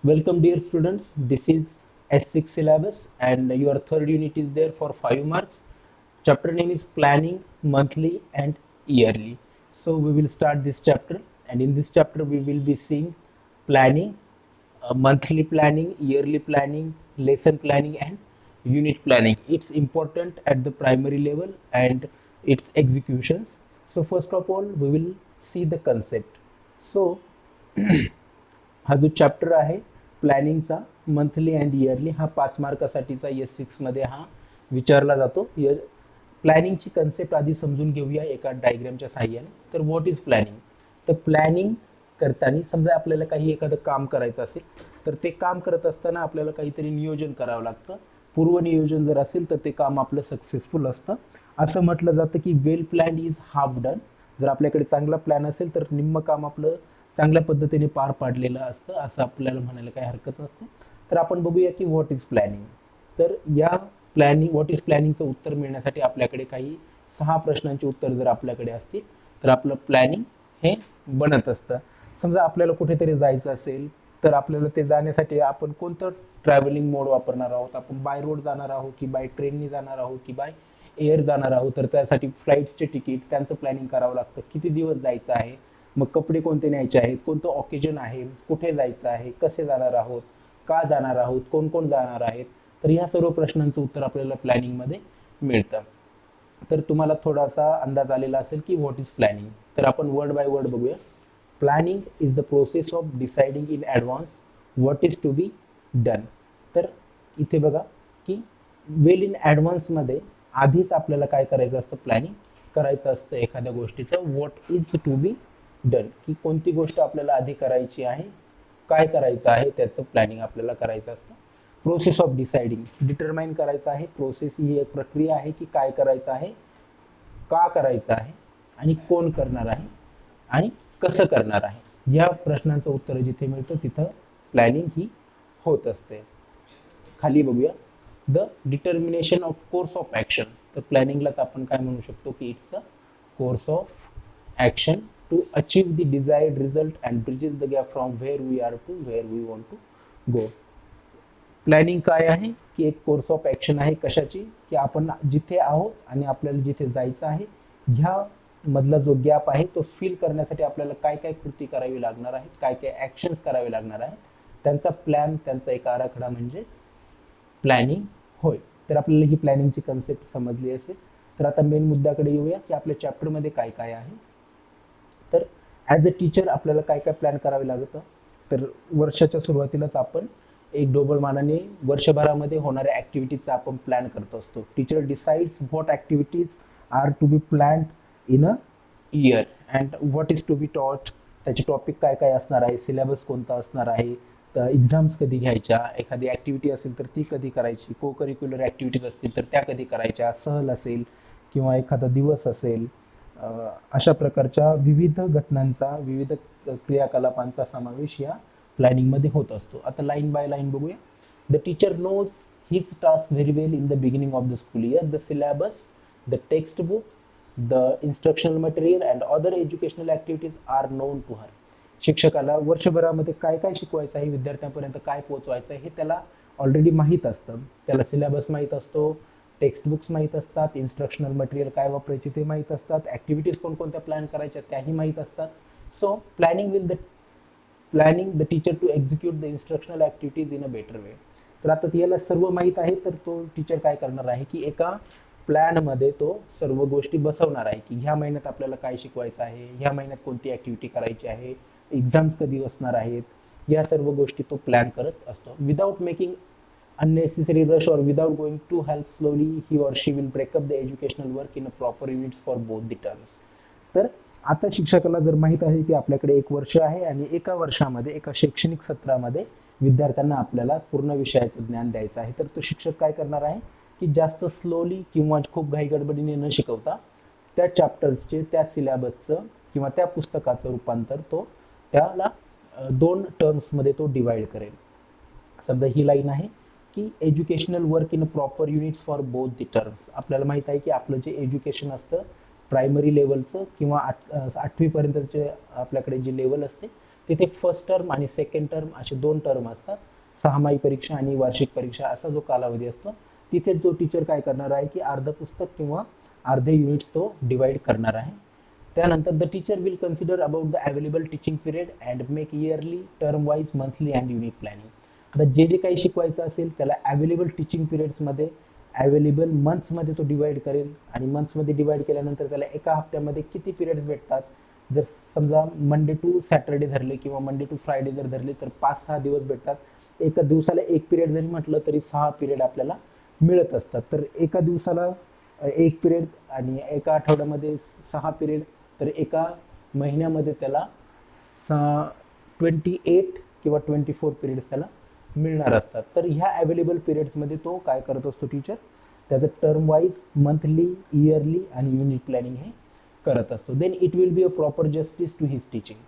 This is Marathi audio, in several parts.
Welcome dear students, this is S6 syllabus and your third unit is there for 5 marks. Chapter name is planning monthly and yearly. So we will start this chapter, and in this chapter we will be seeing planning, monthly planning, yearly planning, lesson planning and unit planning. It's important at the primary level and its executions. So first of all we will see the concept. So हा जो चॅप्टर आहे प्लॅनिंगचा मंथली अँड इयरली हा 5 मार्कासाठीचा S6 मध्ये हा विचारला जातो. प्लॅनिंगची कन्सेप्ट आधी समजून घेऊया एका डायग्रामच्या साहाय्याने. तर व्हॉट इज प्लॅनिंग? तर प्लॅनिंग करताना समजा आपल्याला काही एखादं काम करायचं असेल तर ते काम करत असताना आपल्याला काहीतरी नियोजन करावं लागतं. पूर्वनियोजन जर असेल तर ते काम आपलं सक्सेसफुल असतं. असं म्हटलं जातं की वेल प्लॅन्ड इज हाफ डन. जर आपल्याकडे चांगला प्लॅन असेल तर निम्म काम आपलं चांगल्या पद्धतीने पार पाडलेलं असतं, असं आपल्याला म्हणायला काही हरकत नसते. तर आपण बघूया की व्हॉट इज प्लॅनिंग. तर या व्हॉट इज प्लॅनिंगचं उत्तर मिळण्यासाठी आपल्याकडे काही 6 प्रश्नांची उत्तर जर आपल्याकडे असतील तर आपलं प्लॅनिंग हे बनत असतं. समजा आपल्याला कुठेतरी जायचं असेल तर आपल्याला ते जाण्यासाठी आपण कोणतं ट्रॅव्हलिंग मोड वापरणार आहोत, आपण बाय रोड जाणार आहोत की बाय ट्रेननी जाणार आहोत की बाय एअर जाणार आहोत, तर त्यासाठी फ्लाईट्सचे तिकीट त्यांचं प्लॅनिंग करावं लागतं. किती दिवस जायचं आहे, मग कपडे कोणते न्यायचे आहेत, कोणतं ऑकेजन आहे, कुठे जायचं आहे, कसे जाणार आहोत, का जाणार आहोत, कोण कोण जाणार आहेत. तर या सर्व प्रश्नांचं उत्तर आपल्याला प्लॅनिंगमध्ये मिळतं. तर तुम्हाला थोडासा अंदाज आलेला असेल की व्हॉट इज प्लॅनिंग. तर आपण वर्ड बाय वर्ड बघूया. Planning is the process of deciding in advance what is to be done. तर इथे बघा की वेल इन ॲडव्हान्समध्ये आधीच आपल्याला काय करायचं असतं, प्लॅनिंग करायचं असतं एखाद्या गोष्टीचं. What is to be done की कोणती गोष्ट आपल्याला आधी करायची आहे, काय करायचं आहे त्याचं प्लॅनिंग आपल्याला करायचं असतं. प्रोसेस ऑफ डिसाइडिंग डिटरमाइन करायचं आहे. प्रोसेस ही एक प्रक्रिया आहे की काय करायचं आहे, का करायचं आहे आणि कोण करणार आहे आणि कसं करणार आहे. या प्रश्नांचं उत्तर जिथे मिळतं तिथं प्लॅनिंग ही होत असते. खाली बघूया. The determination of course of action. तर प्लॅनिंगलाच आपण काय म्हणू शकतो की it's a course of action to achieve the desired result and bridges the gap from where we are to where we want to go. Planning काय आहे की एक कोर्स ऑफ ॲक्शन आहे. कशाची? की आपण जिथे आहोत आणि आपल्याला जिथे जायचं आहे ह्या मधला जो गॅप आहे तो फिल करण्यासाठी आपल्याला काय काय कृती करावी लागणार आहे, काय काय ॲक्शन्स करावे लागणार आहेत, त्यांचा प्लॅन, त्यांचा एक आराखडा म्हणजेच प्लॅनिंग होय. तर आपल्याला ही प्लॅनिंगची कन्सेप्ट समजली असेल. तर आता मेन मुद्द्याकडे येऊया की आपल्या चॅप्टरमध्ये काय काय आहे. तर ॲज अ टीचर आपल्याला काय काय प्लॅन करावे लागतं. तर वर्षाच्या सुरुवातीलाच आपण एक ढोबळ मानाने वर्षभरामध्ये होणाऱ्या ॲक्टिव्हिटीजचा आपण प्लॅन करत असतो. Teacher decides what activities are to be planned in a year and what is to be taught. त्याचे टॉपिक काय काय असणार आहे, सिलेबस कोणता असणार आहे, तर एक्झाम्स कधी घ्यायच्या, एखादी ॲक्टिव्हिटी असेल तर ती कधी करायची, को करिक्युलर ॲक्टिव्हिटीज असतील तर त्या कधी करायच्या, सहल असेल किंवा एखादा दिवस असेल, अशा प्रकारच्या विविध घटनांचा, विविध क्रियाकलापांचा समावेश या प्लॅनिंगमध्ये होत असतो. आता लाईन बाय लाईन बघूया. The teacher knows his task very well in the beginning of the school year. The syllabus, the text book, the instructional material and other educational activities are known to her. शिक्षकाला वर्षभरामध्ये काय काय शिकवायचं आहे, विद्यार्थ्यांपर्यंत काय पोहोचवायचं आहे हे त्याला ऑलरेडी माहीत असतं. त्याला सिलेबस माहीत असतो, टेक्स्ट बुक्स माहीत असतात, इन्स्ट्रक्शनल मटेरियल काय वापरायचे ते माहीत असतात, ॲक्टिव्हिटीज कोणकोणत्या प्लॅन करायच्या त्याही माहीत असतात. So planning the teacher to execute the instructional activities in a better way. तर आता याला सर्व माहीत आहे तर तो टीचर काय करणार आहे की एका प्लॅनमध्ये तो सर्व गोष्टी बसवणार आहे की ह्या महिन्यात आपल्याला काय शिकवायचं आहे, ह्या महिन्यात कोणती ॲक्टिव्हिटी करायची आहे, एक्झाम्स कधी असणार आहेत, या सर्व गोष्टी तो प्लॅन करत असतो. Without making unnecessary rush or without going too help slowly, he or she will break up the educational work in a proper units for both the terms. तर आता शिक्षकाला जर माहीत आहे की आपल्याकडे एक वर्ष आहे आणि एका वर्षामध्ये एका शैक्षणिक सत्रामध्ये विद्यार्थ्यांना आपल्याला पूर्ण विषयाचं ज्ञान द्यायचं आहे, तर तो शिक्षक काय करणार आहे की जास्त स्लोली किंवा खूप घाई गडबडीने न शिकवता त्या चॅप्टर्सचे, त्या सिलेबसचं किंवा त्या पुस्तकाचं रूपांतर तो त्याला 2 टर्म्समध्ये तो डिवाइड करेल. समजा ही लाईन आहे की educational work in proper units for both the terms. आपल्याला माहीत आहे की आपलं जे एज्युकेशन असतं प्रायमरी लेवलचं किंवा 8वी पर्यंतचे आपल्याकडे जे लेवल असते तिथे फर्स्ट टर्म आणि सेकंड टर्म असे 2 टर्म असतात. सहामाही परीक्षा आणि वार्षिक परीक्षा असा जो कालावधी असतो तिथे जो टीचर काय करणार आहे की अर्ध पुस्तक किंवा अर्धे युनिट्स तो डिवाइड करणार आहे. त्यानंतर the teacher will consider about the available teaching period and make yearly, term wise, monthly and unit planning. आता जे जे काही शिकवायचं असेल त्याला अवेलेबल टीचिंग पिरियड्समध्ये अवेलेबल मंथ्समध्ये तो डिवाइड करेल आणि मंथ्समध्ये डिवाइड केल्यानंतर त्याला एका हप्त्यामध्ये किती पिरियड्स भेटतात. जर समजा मंडे टू सॅटर्डे धरले किंवा मंडे टू फ्रायडे जर धरले तर 5-6 दिवस भेटतात. एका दिवसाला एक पिरियड जरी म्हटलं तरी 6 पिरियड आपल्याला मिळत असतात. तर एका दिवसाला एक पिरियड आणि एका आठवड्यामध्ये 6 पिरियड, तर एका महिन्यामध्ये त्याला 28 किंवा 24 पिरियड्स त्याला मिळणार असतात. तर ह्या अवेलेबल पिरियड्समध्ये तो काय करत असतो टीचर, त्याचं टर्म वाईज, मंथली, इयरली आणि युनिट प्लॅनिंग हे करत असतो. Then it will be a proper justice to his teaching.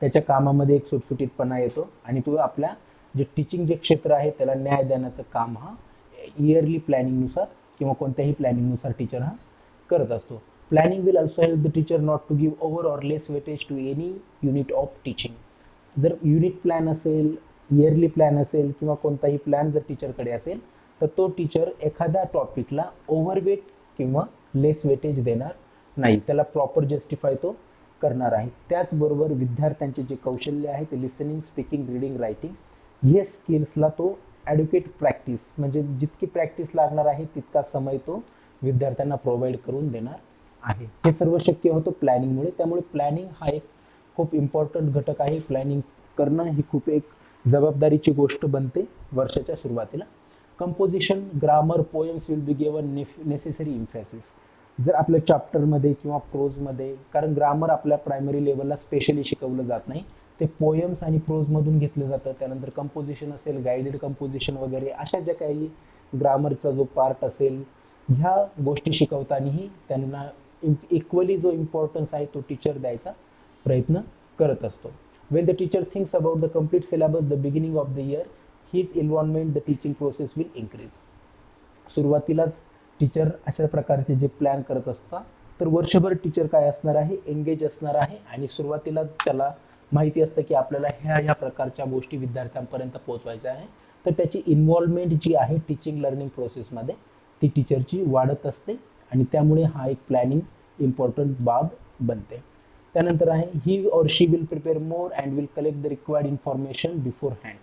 त्याच्या कामामध्ये एक सुटसुटीतपणा येतो आणि तो आपल्या जे टीचिंग जे क्षेत्र आहे त्याला न्याय देण्याचं काम हा इयरली प्लॅनिंगनुसार किंवा कोणत्याही प्लॅनिंगनुसार टीचर हा करत असतो. Planning will also help the teacher not to give over or less weightage to any unit of teaching. जर युनिट प्लॅन असेल, इयरली प्लॅन असेल किंवा कोणताही प्लॅन जर टीचरकडे असेल तर तो टीचर एखाद्या टॉपिकला ओव्हरवेट किंवा लेस वेटेज देणार नाही, त्याला प्रॉपर जस्टिफाय तो करणार आहे. त्याचबरोबर विद्यार्थ्यांचे जे कौशल्य आहे ते लिसनिंग, स्पीकिंग, रीडिंग, रायटिंग हे स्किल्सला तो ॲड्युकेट प्रॅक्टिस म्हणजे जितकी प्रॅक्टिस लागणार आहे तितका समय तो विद्यार्थ्यांना प्रोव्हाइड करून देणार आहे. हे सर्व शक्य होतं प्लॅनिंगमुळे. त्यामुळे प्लॅनिंग हा एक खूप इम्पॉर्टंट घटक आहे. प्लॅनिंग करणं ही खूप एक जबाबदारीची गोष्ट बनते वर्षाच्या सुरुवातीला. Composition, grammar, poems will be given necessary emphasis. जर आपल्या चॅप्टरमध्ये किंवा प्रोजमध्ये, कारण ग्रामर आपल्या प्रायमरी लेवलला स्पेशली शिकवलं जात नाही, ते पोएम्स आणि प्रोजमधून घेतलं जातं. त्यानंतर कंपोजिशन असेल, गायडेड कंपोजिशन वगैरे अशा ज्या काही ग्रामरचा जो पार्ट असेल ह्या गोष्टी शिकवतानाही त्यांना इक्वली जो इम्पॉर्टन्स आहे तो टीचर द्यायचा प्रयत्न करत असतो. When the teacher thinks about the complete syllabus the beginning of the year, his involvement the teaching process will increase. सुरुवातीलाच टीचर अशा प्रकारचे जे प्लॅन करत असतात तर वर्षभर टीचर काय असणार आहे, एंगेज असणार आहे आणि सुरुवातीलाच त्याला माहिती असतं की आपल्याला ह्या प्रकारच्या गोष्टी विद्यार्थ्यांपर्यंत पोहोचवायच्या आहे. तर त्याची इन्व्हॉल्वमेंट जी आहे टीचिंग लर्निंग प्रोसेसमध्ये ती टीचरची वाढत असते आणि त्यामुळे हा एक प्लॅनिंग इम्पॉर्टंट बाब बनते. त्यानंतर आहे he or she will prepare more and will collect the required information beforehand.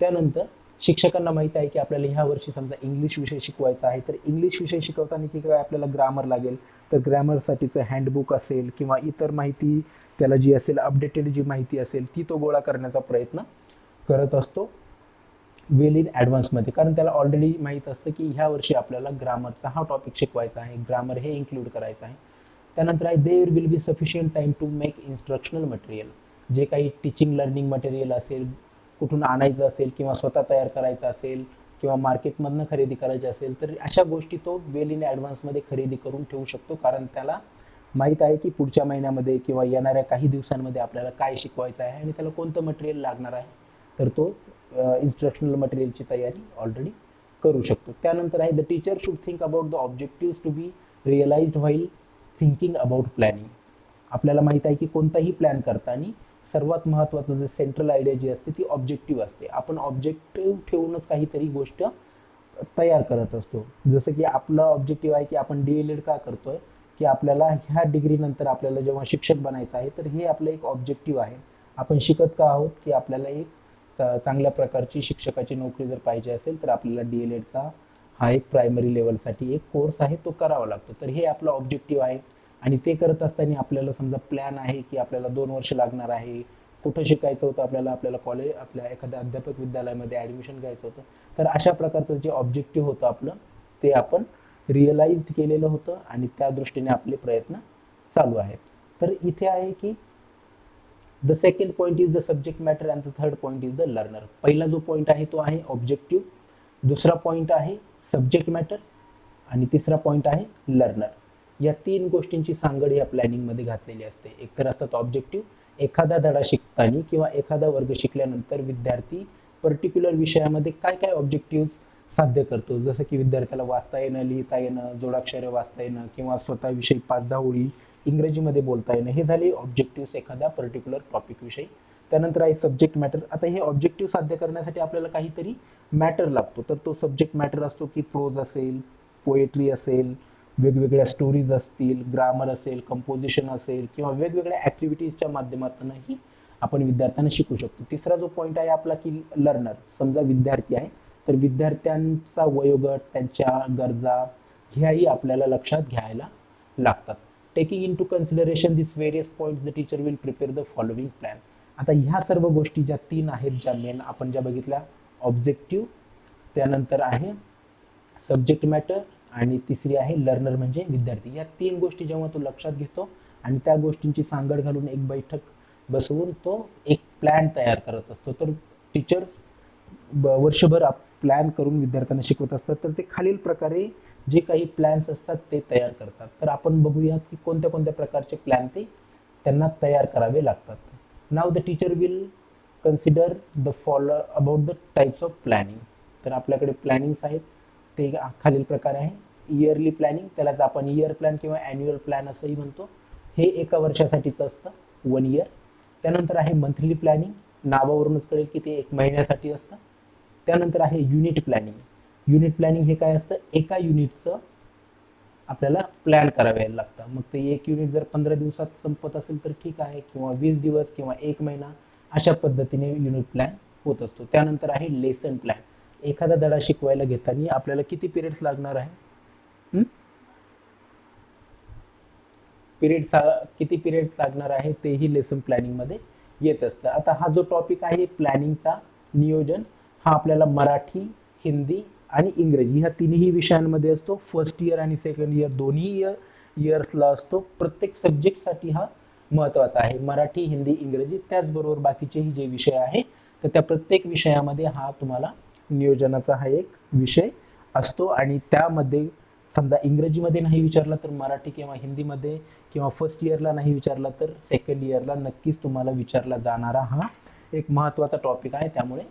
त्यानंतर शिक्षकांना माहिती आहे की आपल्याला ह्या वर्षी समजा इंग्लिश विषय शिकवायचा आहे, तर इंग्लिश विषय शिकवताना की काय आपल्याला ग्रामर लागेल, तर ग्रामरसाठीचं हँडबुक असेल किंवा इतर माहिती त्याला जी असेल अपडेटेड जी माहिती असेल ती तो गोळा करण्याचा प्रयत्न करत असतो वेल इन ॲडव्हान्समध्ये. कारण त्याला ऑलरेडी माहीत असतं की ह्या वर्षी आपल्याला ग्रामरचा हा टॉपिक शिकवायचा आहे, ग्रामर हे इन्क्लूड करायचं आहे. त्यानंतर आहे there will be sufficient time to make instructional material. जे काही टीचिंग लर्निंग मटेरियल असेल, कुठून आणायचं असेल किंवा स्वतः तयार करायचं असेल किंवा मार्केटमधनं खरेदी करायची असेल तर अशा गोष्टी तो वेल इन ॲडव्हान्समध्ये खरेदी करून ठेवू शकतो. कारण त्याला माहीत आहे की पुढच्या महिन्यामध्ये किंवा येणाऱ्या काही दिवसांमध्ये आपल्याला काय शिकवायचं आहे आणि त्याला कोणतं मटेरियल लागणार आहे, तर तो इन्स्ट्रक्शनल मटेरियलची तयारी ऑलरेडी करू शकतो. त्यानंतर आहे the teacher should think about the objectives to be realized while thinking about planning. आपल्याला माहित आहे की कोणताही प्लॅन करताना सर्वात महत्त्वाचं जे सेंट्रल आयडिया जी असते ती ऑब्जेक्टिव्ह असते. आपण ऑब्जेक्टिव्ह ठेवूनच काहीतरी गोष्ट तयार करत असतो. जसं की आपला ऑब्जेक्टिव्ह आहे की आपण DLED का करतोय, की आपल्याला ह्या डिग्रीनंतर आपल्याला जेव्हा शिक्षक बनायचं आहे तर हे आपलं एक ऑब्जेक्टिव्ह आहे. आपण शिकत का आहोत की आपल्याला एक चांगल्या प्रकारची शिक्षकाची नोकरी जर पाहिजे असेल तर आपल्याला DLEDचा हा एक प्रायमरी लेवलसाठी एक कोर्स आहे तो करावा लागतो. तर हे आपलं ऑब्जेक्टिव्ह आहे आणि ते करत असताना आपल्याला समजा प्लॅन आहे की आपल्याला 2 वर्ष लागणार आहे, कुठं शिकायचं होतं आपल्याला कॉलेज आपल्या एखाद्या अध्यापक विद्यालयामध्ये ॲडमिशन घ्यायचं होतं, तर अशा प्रकारचं जे ऑब्जेक्टिव्ह होतं आपलं ते आपण रिअलाइज्ड केलेलं होतं आणि त्या दृष्टीने आपले प्रयत्न चालू आहेत. तर इथे आहे की the second point is the subject matter and the third point is the learner. पहिला जो पॉईंट आहे तो आहे ऑब्जेक्टिव्ह, दुसरा पॉईंट आहे सब्जेक्ट मॅटर आणि तिसरा पॉईंट आहे लर्नर. या 3 गोष्टींची सांगड या प्लॅनिंगमध्ये घातलेली असते. एकतर असतात ऑब्जेक्टिव्ह, एखादा धडा शिकताना किंवा एखादा वर्ग शिकल्यानंतर विद्यार्थी पर्टिक्युलर विषयामध्ये काय काय ऑब्जेक्टिव्ह साध्य करतो. जसं की विद्यार्थ्याला वाचता येणं, लिहिता येणं, जोडाक्षरे वाचता येणं किंवा स्वतःविषयी 5-10 ओळी इंग्रजीमध्ये बोलता येणं, हे झाले ऑब्जेक्टिव्ह एखाद्या पर्टिक्युलर टॉपिक विषयी. त्यानंतर आहे सब्जेक्ट मॅटर. आता हे ऑब्जेक्टिव्ह साध्य करण्यासाठी आपल्याला काहीतरी मॅटर लागतो, तर तो सब्जेक्ट मॅटर असतो की प्रोज असेल, पोएट्री असेल, वेगवेगळ्या स्टोरीज असतील, ग्रामर असेल, कंपोजिशन असेल, किंवा वेगवेगळ्या ॲक्टिव्हिटीजच्या माध्यमातूनही आपण विद्यार्थ्यांना शिकू शकतो. तिसरा जो पॉईंट आहे आपला की लर्नर, समजा विद्यार्थी आहे तर विद्यार्थ्यांचा वयोगट, त्यांच्या गरजा ह्याही आपल्याला लक्षात घ्यायला लागतात. Taking into consideration this various points the teacher will prepare the following plan. आता ह्या सर्व गोष्टी ज्या तीन आहेत, ज्या मेन आपण ज्या बघितल्या, ऑब्जेक्टिव्ह, त्यानंतर आहे सब्जेक्ट मॅटर, आणि तिसरी आहे लर्नर म्हणजे विद्यार्थी. या तीन गोष्टी जेव्हा तो लक्षात घेतो आणि त्या गोष्टींची सांगड घालून एक बैठक बसवून तो एक प्लॅन तयार करत असतो. तर टीचर्स वर्षभर प्लॅन करून विद्यार्थ्यांना शिकवत असतात. तर ते खालील प्रकारे जे काही प्लॅन्स असतात ते तयार करतात. तर आपण बघूया की कोणत्या कोणत्या प्रकारचे प्लॅन ते त्यांना तयार करावे लागतात. नाव the teacher will consider the follow about the types of planning. तर आपल्याकडे प्लॅनिंग्स आहेत ते खालील प्रकार आहे. इयरली प्लॅनिंग, त्यालाच आपण इयर प्लॅन किंवा ॲन्युअल प्लॅन असंही म्हणतो. हे एका वर्षासाठीचं असतं, 1 इयर. त्यानंतर आहे मंथली प्लॅनिंग, नावावरूनच कळेल की ते 1 महिन्यासाठी असतं. त्यानंतर आहे युनिट प्लॅनिंग. युनिट प्लॅनिंग हे काय असतं, एका युनिटचं आपल्याला प्लॅन करावे लागतं. मग ते एक युनिट जर 15 दिवसात संपत असेल तर ठीक आहे, किंवा 20 दिवस किंवा 1 महिना, अशा पद्धतीने युनिट प्लॅन होत असतो. त्यानंतर आहे लेसन प्लॅन. एखादा धडा शिकवायला घेताना आपल्याला किती पिरियड्स लागणार आहे, किती पिरियड्स लागणार आहे तेही लेसन प्लॅनिंग मध्ये येत असतं. आता हा जो टॉपिक आहे प्लॅनिंगचा नियोजन, हा आपल्याला मराठी, हिंदी आणि इंग्रजी ह्या तिन्ही विषयांमध्ये असतो. फर्स्ट इयर आणि सेकंड इयर दोन्ही इयर्सला असतो. प्रत्येक सब्जेक्टसाठी हा महत्त्वाचा आहे, मराठी, हिंदी, इंग्रजी. त्याचबरोबर बाकीचेही जे विषय आहेत तर त्या प्रत्येक विषयामध्ये हा तुम्हाला नियोजनाचा हा एक विषय असतो. आणि त्यामध्ये समजा इंग्रजीमध्ये नाही विचारला तर मराठी किंवा हिंदीमध्ये, किंवा फर्स्ट इयरला नाही विचारला तर सेकंड इयरला नक्कीच तुम्हाला विचारला जाणारा हा एक महत्त्वाचा टॉपिक आहे. त्यामुळे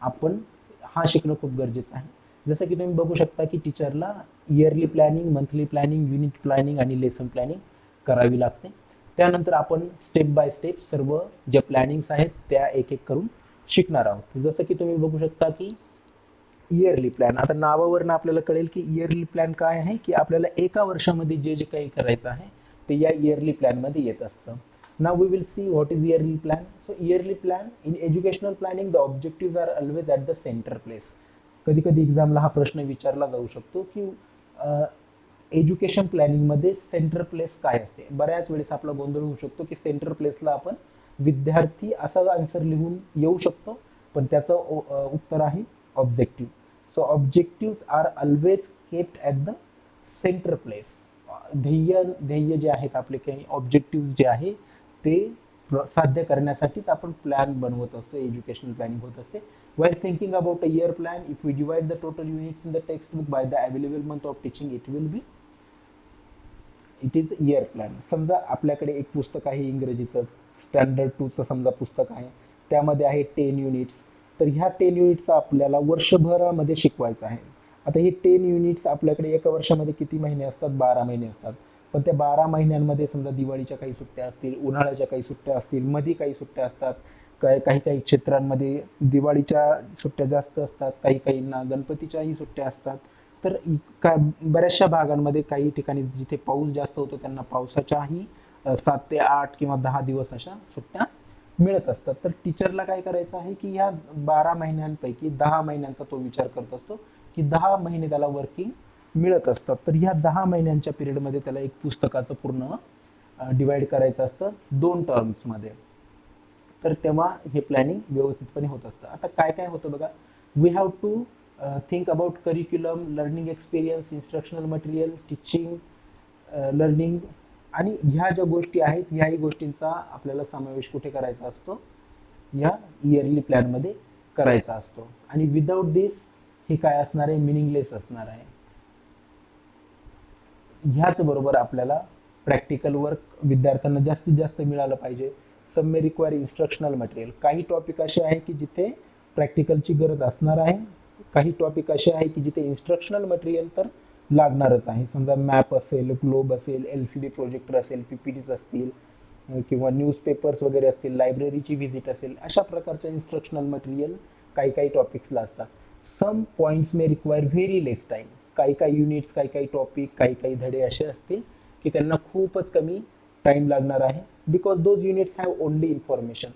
आपण हा शिकणं खूप गरजेचं आहे. जसं की तुम्ही बघू शकता की टीचरला yearly planning, monthly planning, unit planning आणि लेसन प्लॅनिंग करावी लागते. त्यानंतर आपण स्टेप बाय स्टेप सर्व ज्या प्लॅनिंग्स आहेत त्या एक एक करून शिकणार आहोत. जसं की तुम्ही बघू शकता की इयरली प्लॅन, आता नावावरनं आपल्याला कळेल की इयरली प्लॅन काय आहे, की आपल्याला एका वर्षामध्ये जे जे काही करायचं आहे ते या इयरली प्लॅनमध्ये येत असतं. Now we will see what is yearly plan. So yearly plan in educational planning the objective are always at the centre place. कधी कधी एक्झामला हा प्रश्न विचारला जाऊ शकतो की एज्युकेशन प्लॅनिंगमध्ये सेंटर प्लेस काय असते. बऱ्याच वेळेस आपला गोंधळ होऊ शकतो की सेंटर प्लेसला आपण विद्यार्थी असा आन्सर लिहून येऊ शकतो, पण त्याचं उत्तर आहे objective. So objective are always kept at the centre place. ध्येय जे आहेत आपले, काही ऑब्जेक्टिव्ह जे आहे ते साध्य करण्यासाठीच आपण प्लॅन बनवत असतो, एज्युकेशनल प्लॅनिंग होत असते. While thinking about a year plan, if we divide the total units in the textbook by the available month of teaching, it is year plan. समजा आपल्याकडे एक पुस्तक आहे इंग्रजीचं, स्टँडर्ड 2चं समजा पुस्तक आहे, त्यामध्ये आहे 10 युनिट्स. तर ह्या 10 युनिट्सचा आपल्याला वर्षभरामध्ये शिकवायचं आहे. आता हे 10 युनिट्स आपल्याकडे एका वर्षामध्ये किती महिने असतात, 12 महिने असतात. पण त्या 12 महिन्यांमध्ये समजा दिवाळीच्या काही सुट्ट्या असतील, उन्हाळ्याच्या काही सुट्ट्या असतील, मध्ये काही सुट्ट्या असतात, काही काही क्षेत्रांमध्ये दिवाळीच्या सुट्ट्या जास्त असतात, काही काहींना गणपतीच्याही सुट्ट्या असतात. तर बऱ्याचशा भागांमध्ये काही ठिकाणी जिथे पाऊस जास्त होतो त्यांना पावसाच्याही 7 ते 8 किंवा 10 दिवस अशा सुट्ट्या मिळत असतात. तर टीचरला काय करायचं आहे की ह्या 12 महिन्यांपैकी 10 महिन्यांचा तो विचार करत असतो की 10 महिने त्याला वर्किंग मिळत असतात. तर ह्या 10 महिन्यांच्या पिरियडमध्ये त्याला एक पुस्तकाचं पूर्ण डिवाइड करायचं असतं 2 टर्म्समध्ये. तर तेव्हा हे प्लॅनिंग व्यवस्थितपणे होत असतं. आता काय काय होतं बघा, we have to think about curriculum, learning experience, instructional material, teaching, learning, आणि ह्या ज्या गोष्टी आहेत ह्याही गोष्टींचा आपल्याला समावेश कुठे करायचा असतो, या इयरली प्लॅनमध्ये करायचा असतो. आणि विदाऊट दिस हे काय असणार आहे, मिनिंगलेस असणार आहे. ह्याच बरोबर आपल्याला प्रॅक्टिकल वर्क विद्यार्थ्यांना जास्तीत जास्त मिळालं पाहिजे. सम मे रिक्वायर इन्स्ट्रक्शनल मटेरियल. काही टॉपिक असे आहे की जिथे प्रॅक्टिकलची गरज असणार आहे, काही टॉपिक असे आहे की जिथे इन्स्ट्रक्शनल मटेरियल तर लागणारच आहे. समजा मॅप असेल, ग्लोब असेल, LCD प्रोजेक्टर असेल, PPTs असतील, किंवा न्यूजपेपर्स वगैरे असतील, लायब्ररीची व्हिजिट असेल, अशा प्रकारचं इन्स्ट्रक्शनल मटेरियल काही काही टॉपिक्सला असतात. सम पॉईंट्स मे रिक्वायर व्हेरी लेस टाईम. काही काही युनिट्स, काही काही टॉपिक, काही काही धडे असे असतील की त्यांना खूपच कमी टाईम लागणार आहे, because those units have only information.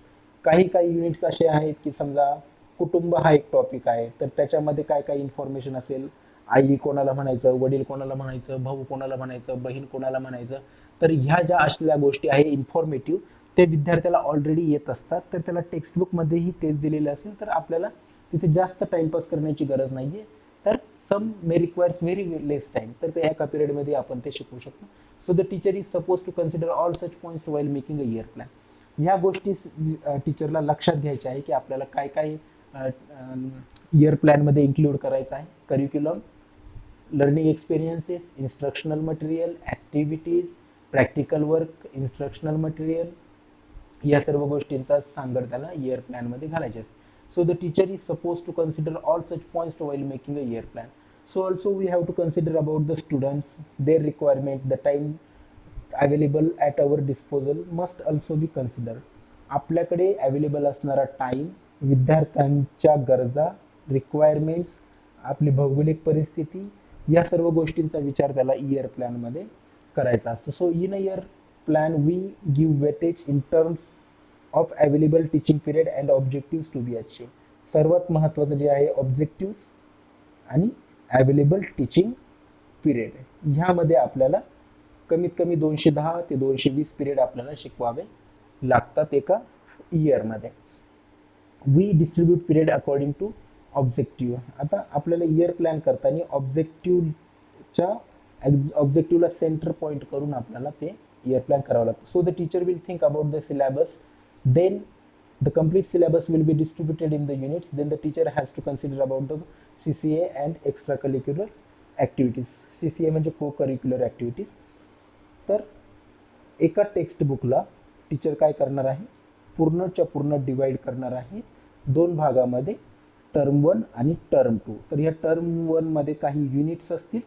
काही काही युनिट्स असे आहेत की समजा कुटुंब हा एक टॉपिक आहे, तर त्याच्यामध्ये काय काय इन्फॉर्मेशन असेल, आई कोणाला म्हणायचं, वडील कोणाला म्हणायचं, भाऊ कोणाला म्हणायचं, बहीण कोणाला म्हणायचं. तर ह्या ज्या असलेल्या गोष्टी आहे इन्फॉर्मेटिव्ह, ते विद्यार्थ्याला ऑलरेडी येत असतात, तर त्याला टेक्स्टबुकमध्येही तेच दिलेलं असेल, तर आपल्याला तिथे जास्त टाइमपास करण्याची गरज नाहीये. तर some may requires very less time, तर ते एका पिरियडमध्ये आपण ते शिकू शकतो. So the teacher is suppose to consider all such points while making a year plan. ह्या गोष्टी टीचरला लक्षात घ्यायच्या आहे की आपल्याला काय काय इयर प्लॅनमध्ये इन्क्लूड करायचं आहे. Curriculum, learning experiences, instructional material, activities, practical work, instructional material, या सर्व गोष्टींचा सांगड त्याला इयर प्लॅन मध्ये घालायचे असते. So the teacher is suppose to consider all such points while making a year plan. So also we have to consider about the students, their requirement, the time available at our disposal must also be consider. आपल्याकडे अवेलेबल असणारा टाईम, विद्यार्थ्यांच्या गरजा, रिक्वायरमेंट्स, आपली भौगोलिक परिस्थिती, या सर्व गोष्टींचा विचार त्याला इयर प्लॅनमध्ये करायचा असतो. So in a year plan we give weightage in terms of available teaching period and objectives to be achieve. सर्वात महत्त्वाचं जे आहे ऑब्जेक्टिव्स आणि अवेलेबल टीचिंग पिरियड, ह्यामध्ये आपल्याला कमीत कमी 210 ते 220 पिरियड आपल्याला शिकवावे लागतात एका इयरमध्ये. We distribute period according to objective. आता आपल्याला इयर प्लॅन करताना ऑब्जेक्टिव्हला सेंटर पॉईंट करून आपल्याला ते इयर प्लॅन करावं लागतं. So the teacher will think about the syllabus, then the complete syllabus will be distributed in the units, then the teacher has to consider about the CCA and extracurricular activities. CCA म्हणजे को करिक्युलर ॲक्टिव्हिटीज. तर एका टेक्स्टबुकला टीचर काय करणार आहे, पूर्णच्या पूर्ण डिवाइड करणार आहे दोन भागामध्ये, टर्म 1 आणि टर्म 2. तर या टर्म 1 मध्ये काही युनिट्स असतील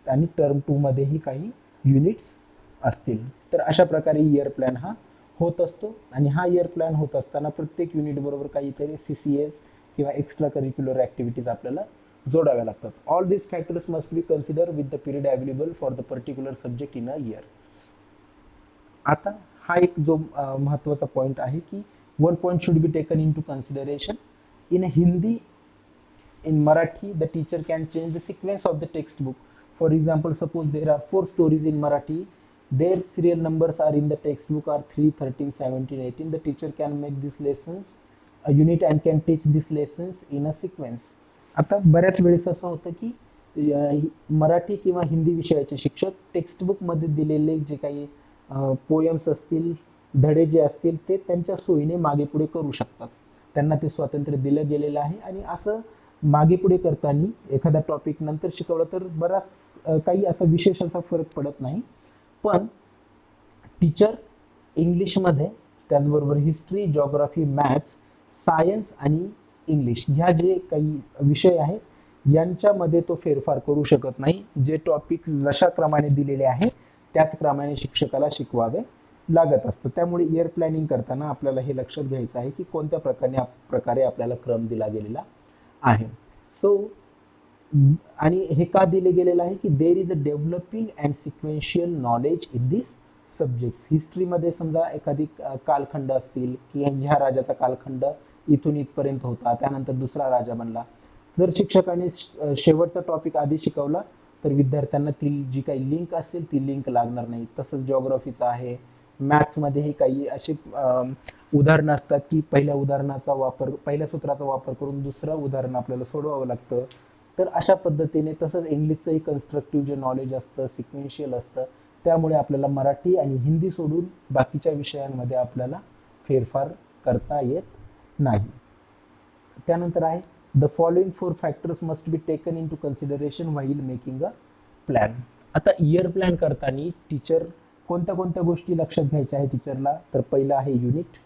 आणि टर्म 2 मध्येही काही युनिट्स असतील. तर अशा प्रकारे इयर प्लॅन हा होत असतो. आणि हा इयर प्लॅन होत असताना प्रत्येक युनिट बरोबर काहीतरी CCA किंवा एक्स्ट्रा करिक्युलर ॲक्टिव्हिटीज आपल्याला जोडाव्या लागतात. All this factors must be consider with the period available for the particular subject in a year. आता हा एक जो महत्त्वाचा पॉईंट आहे की one point should be taken into consideration. In Hindi, in Marathi, the teacher can change the sequence of the textbook. For example, suppose there are 4 stories in Marathi, their serial numbers are in the textbook are 3, 13, 17, 18. The teacher can make these lessons a unit and can teach these lessons in a sequence. आता बऱ्याच वेळेस असं होतं की मराठी किंवा हिंदी विषयाचे शिक्षक टेक्स्टबुकमध्ये दिलेले जे काही पोयम्स असतील, धडे जे असतील, ते त्यांच्या सोयीने मागे पुढे करू शकतात. त्यांना ते स्वातंत्र्य दिलं गेलेलं आहे. आणि असं मागे पुढे करताना एखादा टॉपिक नंतर शिकवलं तर बराच काही असा विशेष असा फरक पडत नाही. पण टीचर इंग्लिशमध्ये, त्याचबरोबर हिस्ट्री, जॉग्राफी, मॅथ्स, सायन्स आणि इंग्लिश ह्या जे काही विषय आहेत यांच्यामध्ये तो फेरफार करू शकत नाही. जे टॉपिक जशा क्रमाने दिलेले आहे त्याच क्रमाने शिक्षकाला शिकवावे लागत असतं. त्यामुळे इयर प्लॅनिंग करताना आपल्याला हे लक्षात घ्यायचं आहे की कोणत्या प्रकारे आपल्याला क्रम दिला गेलेला आहे. सो आणि हे का दिले गेलेलं आहे की देर is a developing and sequential knowledge in this subjects. हिस्ट्रीमध्ये समजा एखादी कालखंड असतील की ह्या राजाचा कालखंड इथून इथपर्यंत होता, त्यानंतर दुसरा राजा बनला. जर शिक्षकाने शेवटचा टॉपिक आधी शिकवला तर विद्यार्थ्यांना ती जी काही लिंक असेल ती लिंक लागणार नाही. तसंच जॉग्राफीचं आहे. मॅथ्समध्येही काही अशी उदाहरणं असतात की पहिल्या सूत्राचा वापर करून दुसरं उदाहरण आपल्याला सोडवावं लागतं. तर अशा पद्धतीने तसंच इंग्लिशचंही कन्स्ट्रक्टिव्ह जे नॉलेज असतं, सिक्वेन्शियल असतं. त्यामुळे आपल्याला मराठी आणि हिंदी सोडून बाकीच्या विषयांमध्ये आपल्याला फेरफार करता येत नाही. त्यानंतर आहे the following 4 factors must be taken into consideration while making a plan. आता इयर प्लॅन करताना टीचर कोणत्या कोणत्या गोष्टी लक्षात घ्यायच्या आहे टीचरला, तर पहिलं आहे युनिट,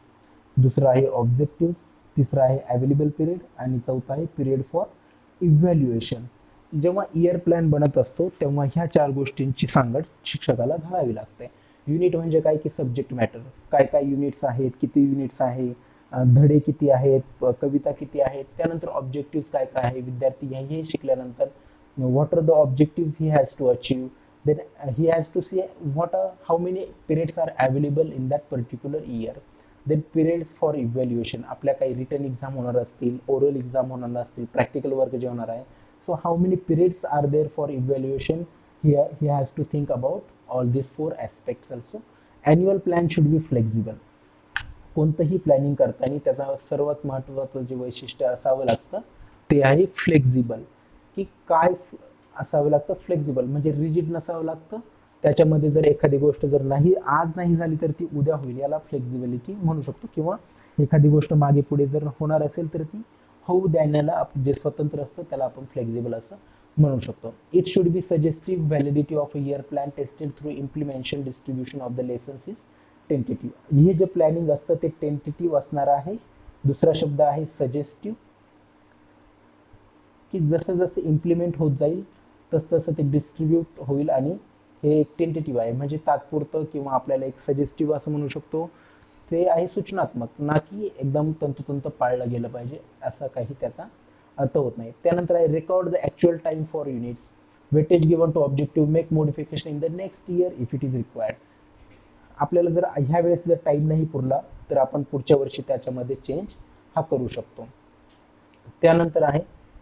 दुसरं आहे ऑब्जेक्टिव्ह, तिसरं आहे अवेलेबल पिरियड आणि चौथा आहे पिरियड फॉर इव्हॅल्युएशन. जेव्हा इयर प्लॅन बनत असतो तेव्हा ह्या 4 गोष्टींची सांगड शिक्षकाला घालावी लागते. युनिट म्हणजे काय की सब्जेक्ट मॅटर, काय काय युनिट्स आहेत, किती युनिट्स आहे, धडे किती आहेत, कविता किती आहेत, त्यानंतर ऑब्जेक्टिव्ह काय काय आहे, विद्यार्थी हे शिकल्यानंतर what are the objectives he has to achieve, then he has to see how many periods are available in that particular year, then periods for evaluation, आपल्या काही रिटन एक्झाम होणार असतील, ओरल एक्झाम होणार असतील, प्रॅक्टिकल वर्क जे होणार आहे, so how many periods are there for evaluation, here he has to think about all these four aspects also. Annual plan should be flexible, कोणतंही प्लॅनिंग करताना त्याचा सर्वात महत्त्वाचं जे वैशिष्ट्य असावं लागतं ते आहे फ्लेक्झिबल, की काय असावं लागतं, फ्लेक्झिबल म्हणजे रिजिड नसावं लागतं, त्याच्यामध्ये जर एखादी गोष्ट जर नाही आज नाही झाली तर ती उद्या होईल, याला फ्लेक्झिबिलिटी म्हणू शकतो, किंवा एखादी गोष्ट मागे पुढे जर होणार असेल तर ती होऊ देण्याला जे स्वतंत्र असतं त्याला आपण फ्लेक्झिबल असं म्हणू शकतो. It should be suggestive, validity of a year plan tested through implementation distribution of the lessons is tentative. हे जे प्लॅनिंग असतं ते टेंटेटिव्ह असणार आहे. दुसरा शब्द आहे सजेस्टिव्ह, की जसं जसं इम्प्लिमेंट होत जाईल तसं तसं ते डिस्ट्रीब्यूट होईल, आणि हे एक टेंटेटिव्ह आहे म्हणजे तात्पुरतं, किंवा आपल्याला एक सजेस्टिव्ह असं म्हणू शकतो, ते आहे सूचनात्मक, ना की एकदम तंतोतंत पाळलं गेलं पाहिजे असं काही त्याचा अर्थ होत नाही. त्यानंतर आहे record the actual time for units, weightage given to objective, make modification in the next year if it is required. आपल्याला जर ह्या वेळेस जर टाइम नाही पुरला तर आपण पुढच्या वर्षी त्याच्यामध्ये चेंज हा करू शकतो. त्यानंतर आहे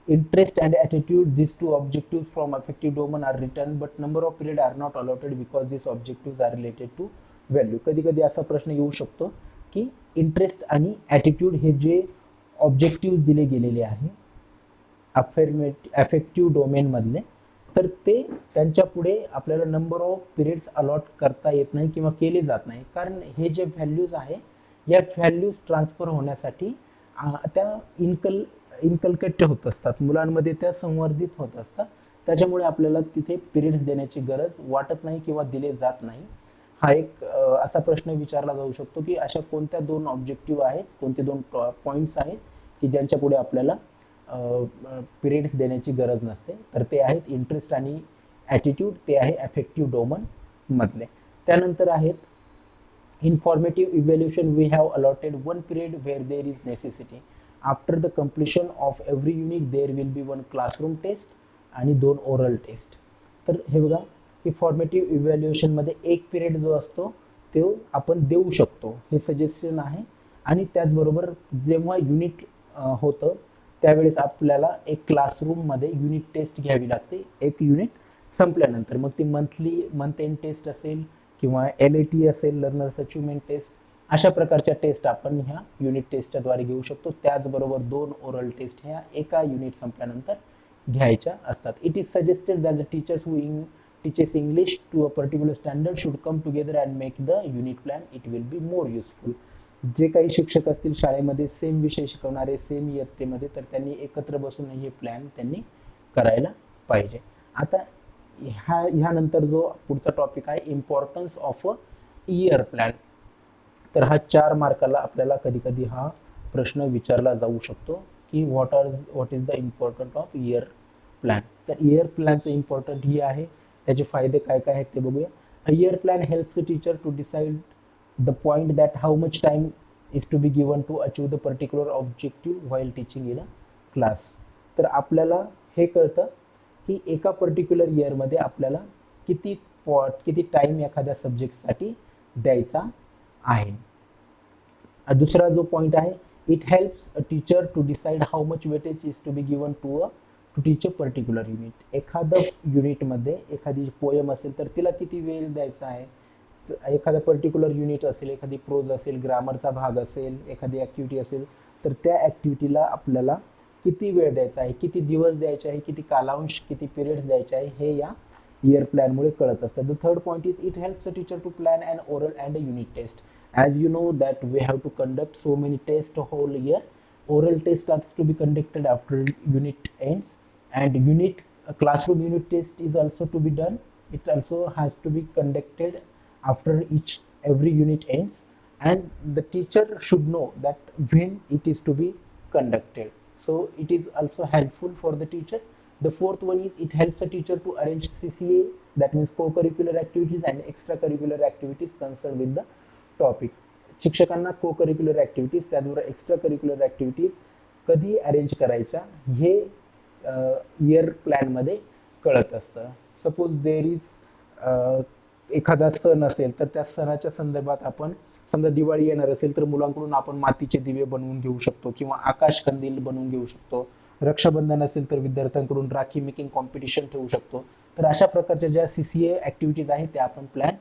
interest and attitude, this to objective from affective domain are return but number of period are not allotted because this objective are related to value. कधी कधी असा प्रश्न येऊ शकतो की इंटरेस्ट आणि ॲटिट्यूड हे जे ऑब्जेक्टिव्ह दिले गेलेले आहे अफेक्टिव्ह डोमेन मधले, तर ते त्यांच्या पुढे आपल्याला नंबर ऑफ पिरियड्स अलॉट करता येत नाही किंवा केले जात नाही, कारण हे जे व्हॅल्यूज आहे या व्हॅल्यूज ट्रान्सफर होण्यासाठी त्या इनकल्केट होत असतात मुलांमध्ये, त्या संवर्धित होत असतात, त्याच्यामुळे आपल्याला तिथे पिरियड्स देण्याची गरज वाटत नाही किंवा दिले जात नाही. हा एक असा प्रश्न विचारला जाऊ शकतो की अशा कोणत्या दोन ऑब्जेक्टिव्ह आहेत, कोणते दोन पॉइंट्स आहेत की ज्यांच्या पुढे आपल्याला पिरियड्स देण्याची गरज नसते, तर ते आहेत इंटरेस्ट आणि ॲटिट्यूड, ते आहे अफेक्टिव्ह डोमन मधले. त्यानंतर आहेत informative evaluation, we have allotted one period where there is necessity, after the completion of every unit there will be one classroom test आणि दोन ओरल टेस्ट. तर हे बघा की फॉर्मेटिव्ह इव्हॅल्युएशनमध्ये एक पिरियड जो असतो तो आपण देऊ शकतो, हे सजेशन आहे. आणि त्याचबरोबर जेव्हा युनिट होतं त्यावेळेस आपल्याला एक क्लासरूममध्ये युनिट टेस्ट घ्यावी लागते एक युनिट संपल्यानंतर, मग ती मंथ एंड टेस्ट असेल किंवा LAT असेल, लर्नर्स अचिव्हमेंट टेस्ट, अशा प्रकारच्या टेस्ट आपण ह्या युनिट टेस्टद्वारे घेऊ शकतो. त्याचबरोबर दोन ओरल टेस्ट ह्या एका युनिट संपल्यानंतर घ्यायच्या असतात. It is suggested that the teachers who teaches English to a particular standard should come together and make the unit plan. It will be more useful. जे काही शिक्षक असतील शाळेमध्ये सेम विषय शिकवणारे सेम इयत्तेमध्ये, तर त्यांनी एकत्र बसून हे प्लॅन त्यांनी करायला पाहिजे. आता ह्यानंतर जो पुढचा टॉपिक आहे importance of a year plan, तर हा 4 मार्काला आपल्याला कधी कधी हा प्रश्न विचारला जाऊ शकतो की what is the important of year plan. तर इयर प्लॅनचं इम्पॉर्टंट ही आहे, त्याचे फायदे काय काय आहेत ते बघूया. A year plan helps a teacher to decide the point that how much time is to be given to achieve the particular objective while teaching in a class. तर आपल्याला हे कळतं की एका पर्टिक्युलर इयरमध्ये आपल्याला किती टाइम एखाद्या सब्जेक्टसाठी द्यायचा आहे. दुसरा जो पॉइंट आहे, it helps a teacher to decide how much weightage is to be given to teach a particular unit. एखादं युनिटमध्ये एखादी पोयम असेल तर तिला किती वेळ द्यायचा आहे, एखादा पर्टिक्युलर युनिट असेल, एखादी प्रोज असेल, ग्रामरचा भाग असेल, एखादी ॲक्टिव्हिटी असेल, तर त्या ॲक्टिव्हिटीला आपल्याला किती वेळ द्यायचा आहे, किती दिवस द्यायचे आहे, किती कालांश, किती पिरियड्स द्यायचे आहे, हे या इयर प्लॅनमुळे कळत असतं. The third point is it helps a teacher to plan and oral and a unit test. As you know that we have to conduct so many test whole year. Oral test starts to be conducted after unit ends, and classroom unit test is also to be done. It also has to be conducted after every unit ends, and the teacher should know that when it is to be conducted. So it is also helpful for the teacher The fourth one is it helps the teacher to arrange CCA, that means co-curricular activities and extracurricular activities concerned with the topic. शिक्षकांना को करिक्युलर ॲक्टिव्हिटीज त्याचबरोबर एक्स्ट्रा करिक्युलर ॲक्टिव्हिटीज कधी अरेंज करायच्या हे इयर प्लॅनमध्ये कळत असतं. सपोज देर इज एखादा सण असेल तर त्या सणाच्या संदर्भात आपण समजा दिवाळी येणार असेल तर मुलांकडून आपण मातीचे दिवे बनवून घेऊ शकतो किंवा आकाश कंदील बनवून घेऊ शकतो. रक्षाबंधन असेल तर विद्यार्थ्यांकडून राखी मेकिंग कॉम्पिटिशन ठेवू शकतो. तर अशा प्रकारच्या ज्या CCA ॲक्टिव्हिटीज आहेत त्या आपण प्लॅन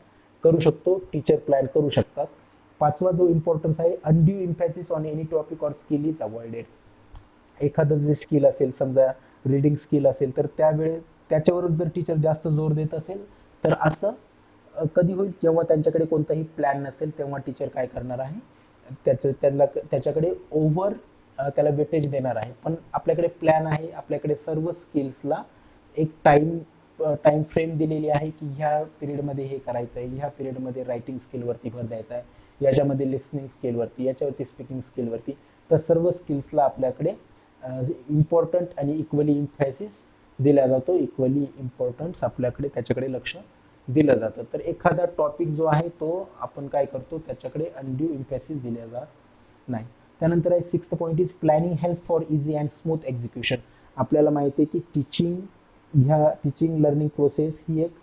करू शकतो, टीचर प्लॅन करू शकतात. पाचवा जो इम्पॉर्टन्स आहे, undue emphasis on any topic or skill is avoided. एखादं जे स्किल असेल समजा रीडिंग स्किल असेल तर त्यावेळेस त्याच्यावरच जर टीचर जास्त जोर देत असेल तर असं कधी होईल, जेव्हा त्यांच्याकडे कोणताही प्लॅन नसेल तेव्हा टीचर काय करणार आहे, त्याच्याकडे ओव्हर त्याला वेटेज देणार आहे. पण आपल्याकडे प्लॅन आहे, आपल्याकडे सर्व स्किल्सला एक टाइम फ्रेम दिलेली आहे की ह्या पिरियडमध्ये हे करायचं आहे, ह्या पिरियडमध्ये रायटिंग स्किलवरती भर द्यायचा आहे, याच्यामध्ये लिसनिंग स्किलवरती, याच्यावरती स्पीकिंग स्किलवरती. तर सर्व स्किल्सला आपल्याकडे इम्पॉर्टंट आणि इक्वली इम्फॅसिस दिला जातो, इक्वली इम्पॉर्टन्स आपल्याकडे त्याच्याकडे लक्ष दिलं जातं. तर एखादा टॉपिक जो आहे तो आपण काय करतो त्याच्याकडे अनड्यू इम्फॅसिस दिला जात नाही. त्यानंतर आहे sixth point is planning help for easy and smooth execution. आपल्याला माहिती आहे की टीचिंग लर्निंग प्रोसेस ही एक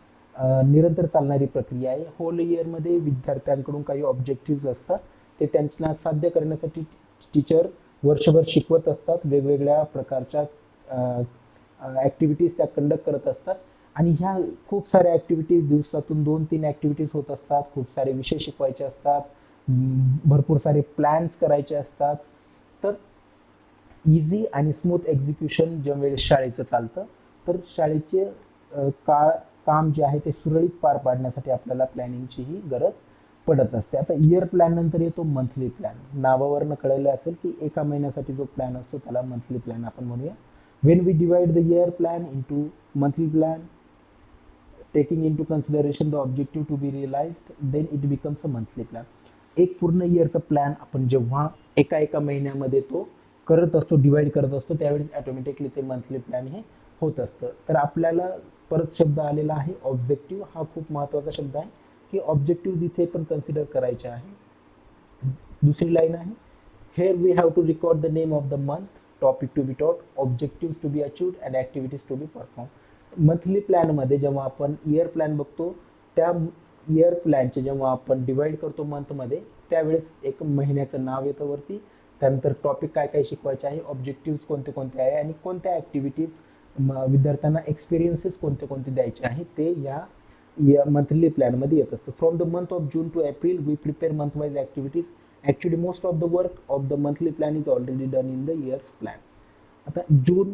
निरंतर चालणारी प्रक्रिया आहे. होल इयरमध्ये विद्यार्थ्यांकडून काही ऑब्जेक्टिव्ह असतात, ते त्यांना साध्य करण्यासाठी टीचर वर्षभर शिकवत असतात, वेगवेगळ्या प्रकारच्या ॲक्टिव्हिटीज त्या कंडक्ट करत असतात. आणि ह्या खूप साऱ्या ॲक्टिव्हिटीज दिवसातून 2-3 ॲक्टिव्हिटीज होत असतात, खूप सारे विषय शिकवायचे असतात, भरपूर सारे प्लॅन्स करायचे असतात. तर इझी आणि स्मूथ एक्झिक्युशन ज्या वेळेस शाळेचं चालतं तर शाळेचे काम जे आहे ते सुरळीत पार पाडण्यासाठी आपल्याला प्लॅनिंगचीही गरज पडत असते. आता इयर प्लॅन नंतर येतो मंथली प्लॅन. नावावरनं कळलं असेल की एका महिन्यासाठी जो प्लॅन असतो त्याला मंथली प्लॅन आपण म्हणूया. When we divide the year plan into monthly plan taking into consideration the objective to be realized then it becomes a monthly plan. एक पूर्ण इयरचा प्लॅन आपण जेव्हा एका महिन्यामध्ये तो करत असतो, डिवाइड करत असतो, त्यावेळेस ऑटोमॅटिकली ते मंथली प्लॅन हे होत असतं. तर आपल्याला परत शब्द आलेला आहे ऑब्जेक्टिव्ह. हा खूप महत्त्वाचा शब्द आहे की ऑब्जेक्टिव्ह इथे पण कन्सिडर करायचे आहे. दुसरी लाईन आहे, here we have to record the name of the month, topic to be taught, objective to be achieved and activities to be perform. Monthly प्लॅनमध्ये जेव्हा आपण इयर प्लॅन बघतो त्या इयर प्लॅनचे जेव्हा आपण डिवाइड करतो मंथमध्ये त्यावेळेस एक महिन्याचं नाव येतं वरती, त्यानंतर टॉपिक काय काय शिकवायचे आहे, ऑब्जेक्टिव्ह कोणते कोणते आहे आणि कोणत्या ॲक्टिव्हिटीज विद्यार्थ्यांना एक्सपिरियन्सेस कोणते कोणते द्यायचे आहे ते या मंथली प्लॅनमध्ये येत असतं. From the month of June to April we prepare month wise activities. Actually most of the work of the monthly plan is already done in the year's plan. आता जून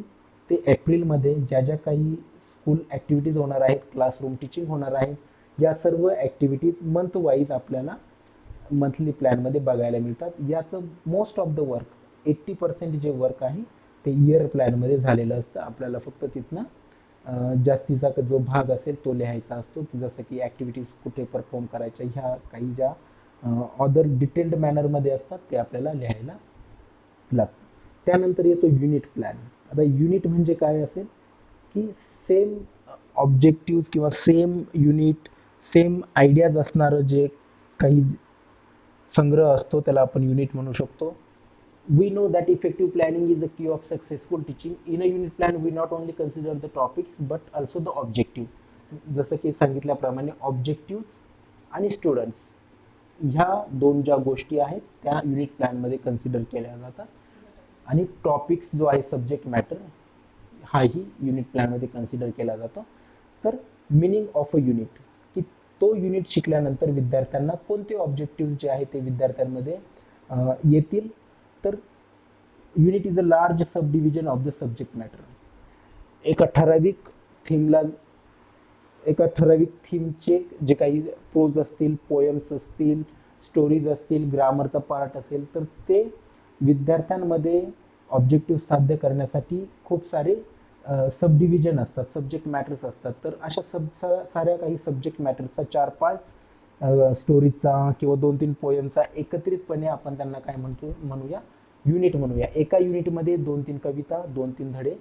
ते एप्रिलमध्ये ज्या काही स्कूल ॲक्टिव्हिटीज होणार आहेत, क्लासरूम टीचिंग होणार आहे, या सर्व ॲक्टिव्हिटीज मंथ वाईज आपल्याला मंथली प्लॅनमध्ये बघायला मिळतात. याचं मोस्ट ऑफ द वर्क 80% जे वर्क आहे ते इयर प्लॅनमध्ये झालेलं असतं. आपल्याला फक्त तिथनं जास्तीचा जो भाग असेल तो लिहायचा असतो, जसं की ॲक्टिव्हिटीज कुठे परफॉर्म करायच्या, ह्या काही ज्या अदर डिटेल्ड मॅनरमध्ये असतात ते आपल्याला लिहायला लागतं. त्यानंतर येतो युनिट प्लॅन. आता युनिट म्हणजे काय असेल की सेम ऑब्जेक्टिव्ह किंवा सेम युनिट, सेम आयडियाज असणारं जे काही संग्रह असतो त्याला आपण युनिट म्हणू शकतो. We know that effective planning is the key of successful teaching. In a unit plan, we not only consider the topics but also the objectives. जसं की सांगितल्याप्रमाणे ऑब्जेक्टिव्स आणि स्टुडंट्स ह्या दोन ज्या गोष्टी आहेत त्या युनिट प्लॅनमध्ये कन्सिडर केल्या जातात. आणि टॉपिक्स जो आहे सब्जेक्ट मॅटर हाही युनिट प्लॅनमध्ये कन्सिडर केला जातो. तर मिनिंग ऑफ अ युनिट की तो युनिट शिकल्यानंतर विद्यार्थ्यांना कोणते ऑब्जेक्टिव्ह जे आहे ते विद्यार्थ्यांमध्ये येतील. तर unit is a large sub division of the subject matter. एका ठराविक थीमचे जे काही प्रोज असतील, पोएम्स असतील, स्टोरीज असतील, ग्रामरचा पार्ट असेल तर ते विद्यार्थ्यांमध्ये ऑब्जेक्टिव्ह साध्य करण्यासाठी खूप सारे सब डिव्हिजन असतात, सब्जेक्ट मॅटर्स असतात. तर अशा साऱ्या काही सब्जेक्ट मॅटर्सचा 4 पार्ट्स स्टोरीजचा किंवा 2-3 पोएमचा एकत्रितपणे आपण त्यांना काय म्हणूया युनिट म्हणूया. एका युनिटमध्ये 2-3 कविता, 2-3 धडे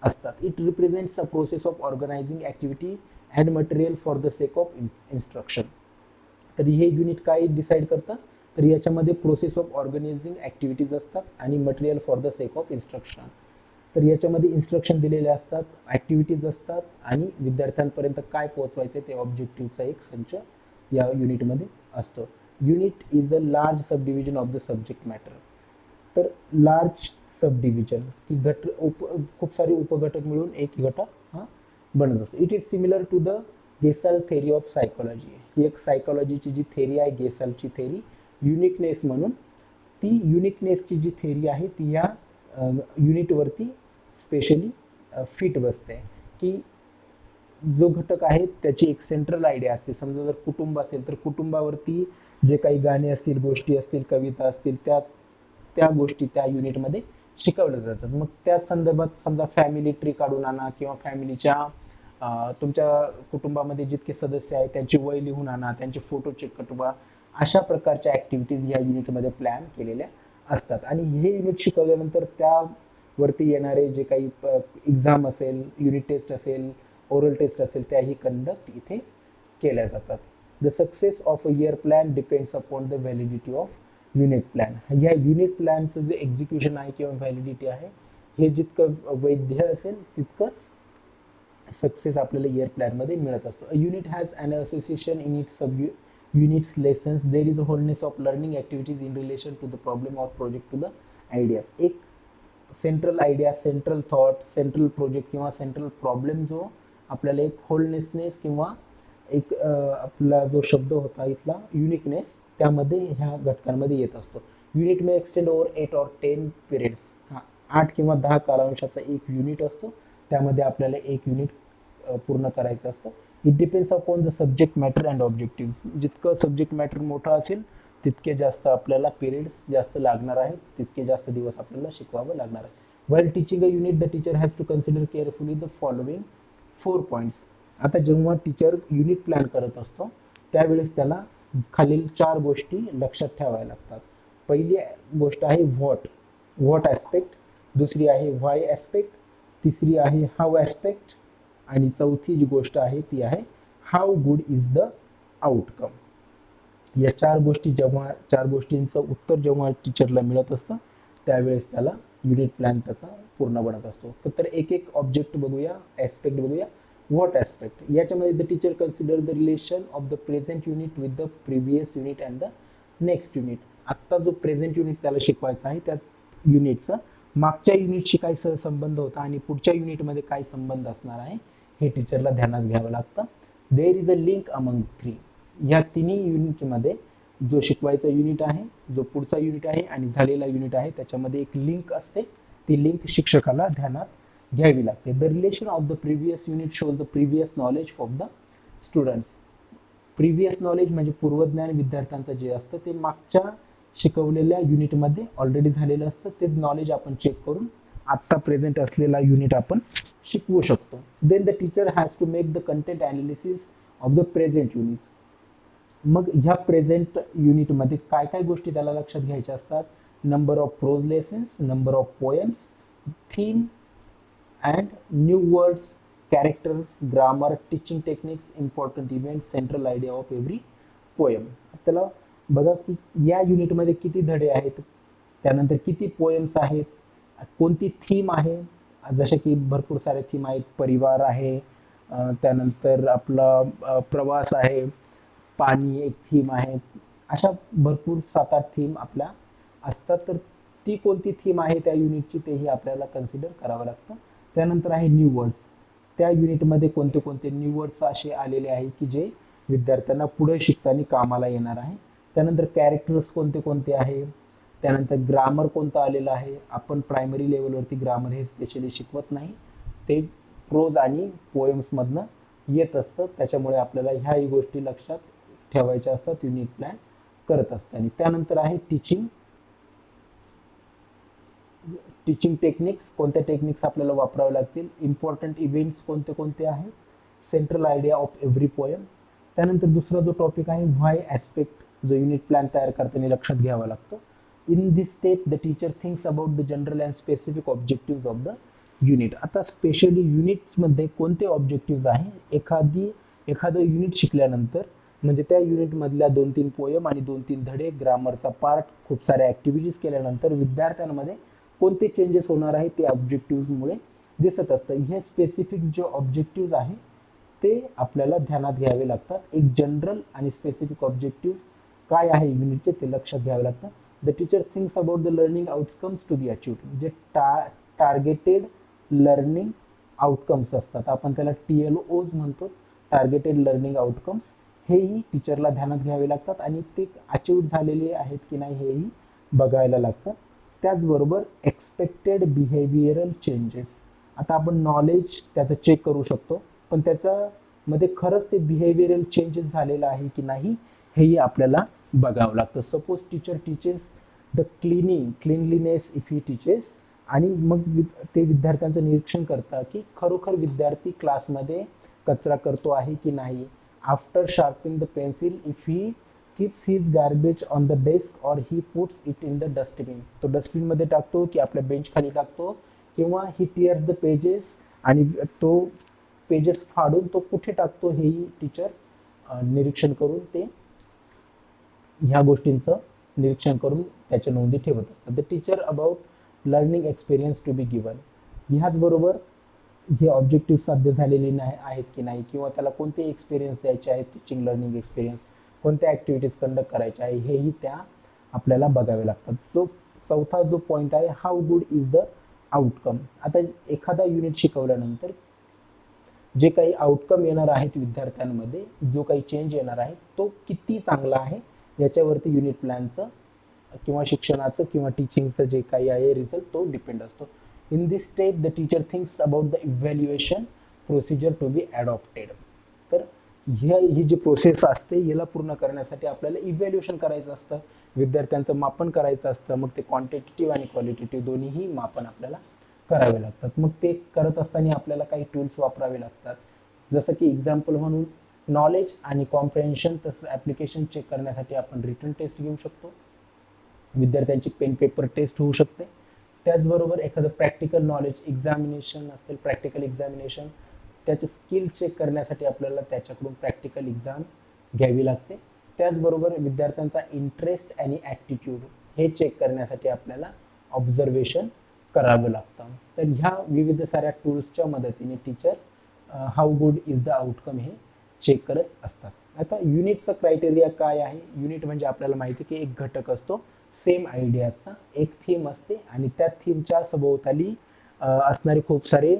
असतात. It represents a process of organising activity and material for the sake of instruction. तर हे युनिट काय डिसाईड करतं, तर याच्यामध्ये प्रोसेस ऑफ ऑर्गनायझिंग ॲक्टिव्हिटीज असतात आणि material for the sake of instruction. तर याच्यामध्ये इन्स्ट्रक्शन दिलेले असतात, ॲक्टिव्हिटीज असतात आणि विद्यार्थ्यांपर्यंत काय पोहोचवायचं ते ऑब्जेक्टिव्हचा एक संच या युनिटमध्ये असतो. Unit is a large sub division of the subject matter. तर लार्ज सब डिव्हिजन की खूप सारे उपघटक मिळून एक घटक हा बनत असतो. It is similar to the गेसाल थेरी ऑफ सायकोलॉजी. ही एक सायकोलॉजीची जी थेरी आहे, गेसालची थेरी, युनिकनेस म्हणून, ती युनिकनेसची जी थेरी आहे ती या युनिटवरती स्पेशली फिट बसते. की जो घटक आहे त्याची एक सेंट्रल आयडिया असते. समजा जर कुटुंब असेल तर कुटुंबावरती जे काही गाणे असतील, गोष्टी असतील, कविता असतील, त्या त्या गोष्टी त्या युनिटमध्ये शिकवल्या जातात. मग त्या संदर्भात समजा फॅमिली ट्री काढून आणा किंवा फॅमिलीच्या तुमच्या कुटुंबामध्ये जितके सदस्य आहेत त्यांची वय लिहून आणा, त्यांचे फोटो चेक कटवा, अशा प्रकारच्या ॲक्टिव्हिटीज या युनिटमध्ये प्लॅन केलेल्या असतात. आणि हे युनिट शिकवल्यानंतर त्यावरती येणारे जे काही एक्झाम असेल, युनिट टेस्ट असेल, ओरल टेस्ट असेल, त्याही कंडक्ट इथे केल्या जातात. The success of a year plan depends upon the validity of unit plan. ह्या युनिट प्लॅनचं जे एक्झिक्युशन आहे किंवा व्हॅलिडिटी आहे, हे जितकं वैध असेल तितकंच सक्सेस आपल्याला इयर प्लॅनमध्ये मिळत असतो. A unit has an association in its sub units lessons. There is a wholeness of learning activities in relation to the problem or project to the idea. एक central idea, central thought, central project किंवा सेंट्रल प्रॉब्लेम जो आपल्याला एक होलनेसनेस किंवा एक आपला जो शब्द होता इथला युनिकनेस, त्यामध्ये ह्या घटकांमध्ये येत असतो. Unit may extend over 8 or 10 periods. हा 8 किंवा 10 कालांशाचा एक युनिट असतो, त्यामध्ये आपल्याला एक युनिट पूर्ण करायचं असतं. It depends upon the subject matter and objective. जितकं सब्जेक्ट मॅटर मोठं असेल तितके जास्त आपल्याला पिरियड्स जास्त लागणार आहेत, तितके जास्त दिवस आपल्याला शिकवावं लागणार आहे. While teaching a unit the teacher has to consider carefully the following 4 points. आता जेव्हा टीचर युनिट प्लॅन करत असतो त्यावेळेस त्याला खालील 4 गोष्टी लक्षात ठेवाव्या लागतात. पहिली गोष्ट आहे व्हॉट ॲस्पेक्ट, दुसरी आहे व्हाय ॲस्पेक्ट, तिसरी आहे हाऊ ॲस्पेक्ट, आणि चौथी जी गोष्ट आहे ती आहे how good is the outcome. या 4 गोष्टींचं उत्तर जेव्हा टीचरला मिळत असतं त्यावेळेस त्याला युनिट प्लॅन त्याचा पूर्ण बनत असतो. तर एक एक ऑब्जेक्ट बघूया, ॲस्पेक्ट बघूया. व्हॉट ॲस्पेक्ट, याच्यामध्ये the teacher consider the relation of the present unit with the previous unit and the next unit. आत्ता जो प्रेझेंट युनिट त्याला शिकवायचा आहे त्या युनिटचा मागच्या युनिटशी काय सहसंबंध होता आणि पुढच्या युनिटमध्ये काय संबंध असणार आहे हे टीचरला ध्यानात घ्यावं लागतं. देर इज अ लिंक अमंग 3. या तिन्ही युनिटमध्ये जो शिकवायचा युनिट आहे, जो पुढचा युनिट आहे आणि झालेला युनिट आहे, त्याच्यामध्ये एक लिंक असते. ती लिंक शिक्षकाला ध्यानात घ्यावी लागते. The relation of the previous unit shows the previous knowledge of the students. Previous knowledge म्हणजे पूर्वज्ञान विद्यार्थ्यांचं जे असतं ते मागच्या शिकवलेल्या युनिटमध्ये ऑलरेडी झालेलं असतं. ते नॉलेज आपण चेक करून आत्ता प्रेझेंट असलेला युनिट आपण शिकवू शकतो. Then the teacher has to make the content analysis of the present unit. मग ह्या प्रेझेंट युनिटमध्ये काय काय गोष्टी त्याला लक्षात घ्यायच्या असतात. Number of pros lessons, number of poems, theme and new words, characters, grammar, teaching techniques, important event, central idea of every poem. त्याला बघा की या युनिटमध्ये किती धडे आहेत, त्यानंतर किती पोएम्स आहेत, कोणती थीम आहे. जसे की भरपूर सारे थीम आहेत. परिवार आहे, त्यानंतर आपला प्रवास आहे, पाणी एक थीम आहे. अशा भरपूर 7-8 थीम आपल्या असतात. तर ती कोणती थीम आहे त्या युनिटची तेही आपल्याला कन्सिडर करावं लागतं. त्यानंतर आहे न्यू वर्ड्स. त्या युनिटमध्ये कोणते कोणते न्यू वर्ड्स असे आलेले आहे की जे विद्यार्थ्यांना पुढे शिकताना कामाला येणार आहे. त्यानंतर कॅरेक्टर्स कोणते कोणते आहे. त्यानंतर ग्रामर कोणतं आलेलं आहे. आपण प्रायमरी लेवलवरती ग्रामर हे स्पेशली शिकवत नाही, ते प्रोज आणि पोएम्समधनं येत असतं. त्याच्यामुळे आपल्याला ह्याही गोष्टी लक्षात ठेवायच्या असतात युनिट प्लॅन करत असताना. त्यानंतर आहे टीचिंग टेक्निक्स. कोणत्या टेक्निक्स आपल्याला वापरावे लागतील. इम्पॉर्टंट इव्हेंट्स कोणते कोणते आहेत. Central idea of every poem. त्यानंतर दुसरा जो टॉपिक आहे व्हाय ॲस्पेक्ट, जो युनिट प्लॅन तयार करताना लक्षात घ्यावा लागतो. In this step the teacher thinks about the general and specific objective of the unit. आता स्पेशली युनिट्समध्ये कोणते ऑब्जेक्टिव्ह आहे, एखादं युनिट शिकल्यानंतर म्हणजे त्या युनिटमधल्या 2-3 पोयम आणि 2-3 धडे, ग्रामरचा पार्ट, खूप साऱ्या ॲक्टिव्हिटीज केल्यानंतर विद्यार्थ्यांमध्ये कोणते चेंजेस होणार आहे ते ऑब्जेक्टिव्हमुळे दिसत असतं. हे स्पेसिफिक जे ऑब्जेक्टिव्ह आहे ते आपल्याला ध्यानात घ्यावे लागतात. एक जनरल आणि स्पेसिफिक ऑब्जेक्टिव्ह काय आहे युनिटचे ते लक्षात घ्यावे लागतं. The teacher thinks about the learning outcomes to be achieved. जे टार्गेटेड लर्निंग आउटकम्स असतात, आपण त्याला TLOs म्हणतो, टार्गेटेड लर्निंग आउटकम्स, हेही टीचरला ध्यानात घ्यावे लागतात आणि ते अचीव झालेले आहेत की नाही हेही बघायला लागतं. त्याचबरोबर एक्सपेक्टेड बिहेवियरल चेंजेस. आता आपण नॉलेज त्याचं चेक करू शकतो, पण त्याच्यामध्ये खरंच ते बिहेवियरल चेंजेस झालेलं आहे की नाही हेही आपल्याला बघावं लागतं. Suppose teacher teaches the cleanliness if he teaches, आणि मग ते विद्यार्थ्यांचं निरीक्षण करता की खरोखर विद्यार्थी क्लासमध्ये कचरा करतो आहे की नाही. After sharpening the pencil if he keeps his garbage on the desk or he puts it in the dustbin. तो डस्टबिनमध्ये टाकतो की आपल्या बेंच खाली टाकतो, किंवा ही टिअर्स द पेजेस आणि तो पेजेस फाडून तो कुठे टाकतो हेही टीचर निरीक्षण करून ते ह्या गोष्टींचं निरीक्षण करून त्याच्या नोंदी ठेवत असतात. The teacher about learning experience to be given. ह्याचबरोबर हे ऑब्जेक्टिव्ह साध्य झालेले नाही आहेत की नाही, किंवा त्याला कोणते एक्सपिरियन्स द्यायचे आहेत, टीचिंग लर्निंग एक्सपिरियन्स, कोणत्या ॲक्टिव्हिटीज कंडक्ट करायच्या आहे हेही त्या आपल्याला बघावे लागतात. जो चौथा जो पॉईंट आहे, how good is the outcome. आता एखादा युनिट शिकवल्यानंतर जे काही आउटकम येणार आहेत विद्यार्थ्यांमध्ये, जो काही चेंज येणार आहे तो किती चांगला आहे याच्यावरती युनिट प्लॅनचं किंवा शिक्षणाचं किंवा टीचिंगचं जे काही आहे रिझल्ट तो डिपेंड असतो. In this step the teacher thinks about the evaluation procedure to be adopted. तर ही जी प्रोसेस असते याला पूर्ण करण्यासाठी आपल्याला इव्हॅल्युएशन करायचं असतं, विद्यार्थ्यांचं मापन करायचं असतं. मग ते क्वांटिटेटिव्ह आणि क्वालिटेटिव्ह दोन्हीही मापन आपल्याला करावे लागतात. मग ते करत असताना आपल्याला काही टूल्स वापरावे लागतात, जसं की एक्झाम्पल म्हणून नॉलेज आणि कॉम्प्रेन्शन तसं ॲप्लिकेशन चेक करण्यासाठी आपण रिटन टेस्ट घेऊ शकतो, विद्यार्थ्यांची पेन पेपर टेस्ट होऊ शकते. त्याचबरोबर एखादं प्रॅक्टिकल नॉलेज एक्झामिनेशन असेल, प्रॅक्टिकल एक्झामिनेशन, त्याचे स्किल चेक करण्यासाठी आपल्याला त्याच्याकडून प्रॅक्टिकल एक्झाम घ्यावी लागते. त्याचबरोबर विद्यार्थ्यांचा इंटरेस्ट आणि ॲटिट्यूड हे चेक करण्यासाठी आपल्याला ऑब्झर्वेशन करावं लागतं. तर ह्या विविध साऱ्या टूल्सच्या मदतीने teacher how good is the outcome हे चेक करत असतात. आता युनिटचा क्रायटेरिया काय आहे. युनिट म्हणजे आपल्याला माहिती आहे की एक घटक असतो सेम आयडियाचा, एक थीम असते आणि त्या थीमच्या सभोवताली असणारे खूप सारे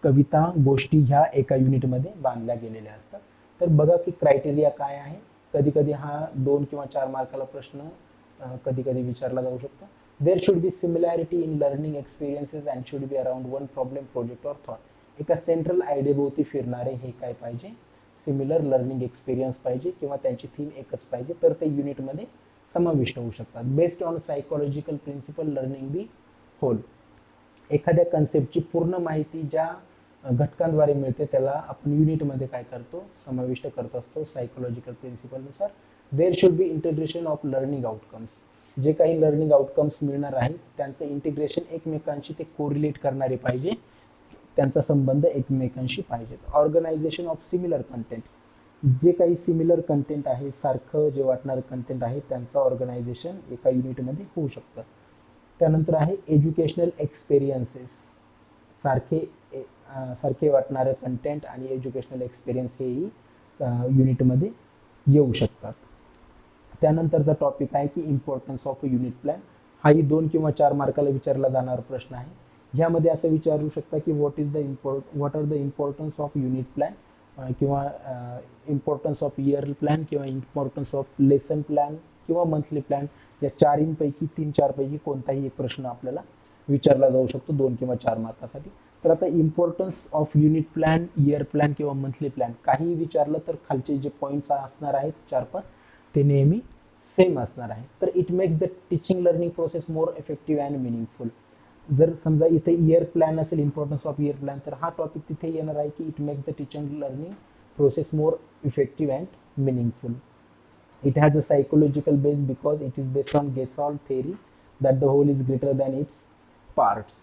कविता गोष्टी ह्या एका युनिटमध्ये बांधल्या गेलेल्या असतात. तर बघा की क्रायटेरिया काय आहे. कधी कधी हा 2 किंवा 4 मार्काला प्रश्न कधी कधी विचारला जाऊ शकतो. देर should B similarity in learning experiences and should be around one problem project और थॉट. एका सेंट्रल आयडियाभोवती फिरणारे हे काय पाहिजे, सिमिलर लर्निंग एक्सपिरियन्स पाहिजे किंवा त्यांची थीम एकच पाहिजे, तर ते युनिटमध्ये समाविष्ट होऊ शकतात. Based on psychological principle learning be whole. एखाद्या कन्सेप्टची पूर्ण माहिती ज्या घटकांद्वारे मिळते त्याला आपण युनिटमध्ये काय करतो, समाविष्ट करत असतो सायकोलॉजिकल प्रिन्सिपलनुसार. There should be integration of learning outcomes. जे काही लर्निंग आउटकम्स मिळणार आहेत त्यांचं इंटिग्रेशन एकमेकांशी ते कोरिलेट करणारे पाहिजे, त्यांचा संबंध एकमेकांशी पाहिजे. Organization of similar content. जे काही सिमिलर कंटेंट आहे, सारखं जे वाटणारं कंटेंट आहे त्यांचं ऑर्गनायझेशन एका युनिटमध्ये होऊ शकतं. त्यानंतर आहे एज्युकेशनल एक्सपिरियन्सेस. सारखे सारखे वाटणारे कंटेंट आणि एज्युकेशनल एक्सपिरियन्स हेही युनिटमध्ये येऊ शकतात. त्यानंतरचा टॉपिक आहे की importance of a unit plan. हाही 2 किंवा 4 मार्काला विचारला जाणारा प्रश्न आहे. ह्यामध्ये असं विचारू शकता की what are the importance of unit plan, किंवा इम्पॉर्टन्स ऑफ इयर प्लॅन, किंवा इम्पॉर्टन्स ऑफ लेसन प्लॅन, किंवा मंथली प्लॅन. या चारींपैकी 3-4 पैकी कोणताही एक प्रश्न आपल्याला विचारला जाऊ शकतो 2 किंवा 4 मार्कासाठी. तर आता importance of unit plan, year plan किंवा मंथली प्लॅन काहीही विचारलं तर खालचे जे पॉईंट्स असणार आहेत 4-5 ते नेहमी सेम असणार आहे. तर it makes the teaching learning process more effective and meaningful. जर समजा इथे इयर प्लॅन असेल, इम्पॉर्टन्स ऑफ इयर प्लॅन, तर हा टॉपिक तिथे येणार आहे की it makes the teaching learning process more effective and meaningful. It has a psychological base because it is based on Gestalt theory that the whole is greater than its parts.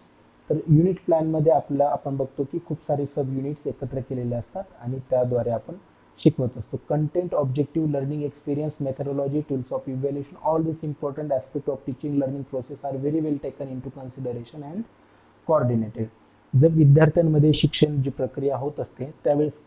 तर युनिट प्लॅनमध्ये आपण बघतो की खूप सारे सब युनिट्स एकत्र केलेले असतात आणि त्याद्वारे आपण शिकवत असतो. Content, objective, learning experience, methodology, tools of evaluation, all this important aspect of teaching learning process are very well taken into consideration and coordinated. जर विद्यार्थ्यांमध्ये शिक्षण जी प्रक्रिया होत असते त्यावेळेस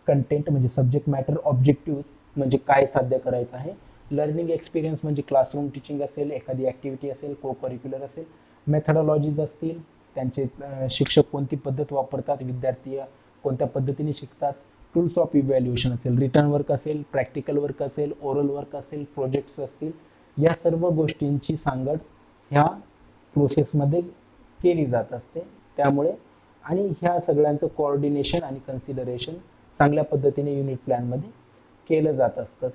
कंटेंट म्हणजे सब्जेक्ट मॅटर, ऑब्जेक्टिव्ह म्हणजे काय साध्य करायचं आहे, लर्निंग एक्सपिरियन्स म्हणजे क्लासरूम टीचिंग असेल, एखादी ॲक्टिव्हिटी असेल, को करिक्युलर असेल, मेथडॉलॉजीज असतील, त्यांचे शिक्षक कोणती पद्धत वापरतात, विद्यार्थी कोणत्या पद्धतीने शिकतात, टूल्स ऑफ इव्हॅल्युएशन असेल, रिटर्न वर्क असेल, प्रॅक्टिकल वर्क असेल, ओरल वर्क असेल, प्रोजेक्ट्स असतील, या सर्व गोष्टींची सांगड ह्या प्रोसेसमध्ये केली जात असते. त्यामुळे आणि ह्या सगळ्यांचं कोऑर्डिनेशन आणि कन्सिडरेशन चांगल्या पद्धतीने युनिट प्लॅनमध्ये केलं जात असतं.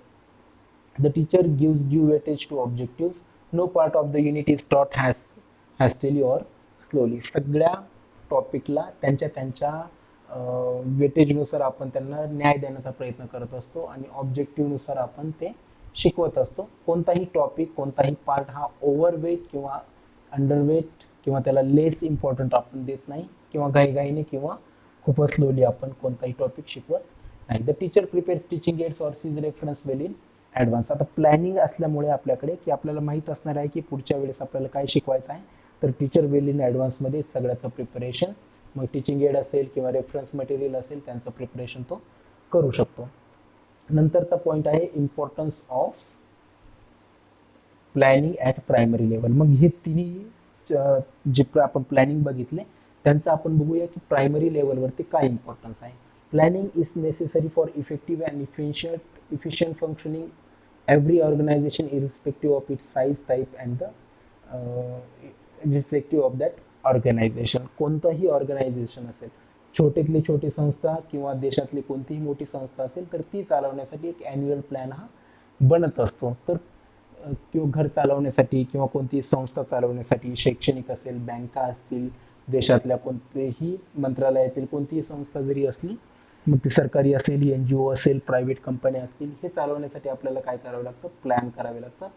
The teacher gives due weightage to objective. No part of the unit is taught hastily or slowly. सगळ्या टॉपिकला त्यांच्या त्यांच्या वेटेजनुसार आपण त्यांना न्याय देण्याचा प्रयत्न करत असतो आणि ऑब्जेक्टिव्हनुसार आपण ते शिकवत असतो. कोणताही टॉपिक, कोणताही पार्ट हा ओव्हरवेट किंवा अंडरवेट किंवा त्याला लेस इम्पॉर्टंट आपण देत नाही किंवा घाईघाईने किंवा खूपच स्लोली आपण कोणताही टॉपिक शिकवत नाही. The teacher prepares teaching aids or sees reference well in advance. आता प्लॅनिंग असल्यामुळे आपल्याकडे की आपल्याला माहीत असणार आहे की पुढच्या वेळेस आपल्याला काय शिकवायचं आहे, तर टीचर वेल इन ॲडव्हान्समध्ये सगळ्याचं प्रिपरेशन, मग टीचिंग एड असेल किंवा रेफरन्स मटेरियल असेल त्यांचं प्रिपरेशन तो करू शकतो. नंतरचा पॉईंट आहे importance of planning at primary level. मग हे तिन्ही जे आपण प्लॅनिंग बघितले त्यांचं आपण बघूया की प्रायमरी लेवलवरती काय इम्पॉर्टन्स आहे. Planning is necessary for effective and efficient functioning every organization irrespective of its size, type and the irrespective of that organization. कोणतंही ऑर्गनायझेशन असेल, छोटीतली छोटी संस्था किंवा देशातली कोणतीही मोठी संस्था असेल तर ती चालवण्यासाठी एक ॲन्युअल प्लॅन हा बनत असतो. तर किंवा घर चालवण्यासाठी किंवा कोणतीही संस्था चालवण्यासाठी, शैक्षणिक असेल, बँका असतील, देशातल्या कोणतेही मंत्रालयातील कोणतीही संस्था जरी असली, मग ती सरकारी असेल, NGO असेल, प्रायव्हेट कंपन्या असतील, हे चालवण्यासाठी आपल्याला काय करावं लागतं, प्लॅन करावे लागतात.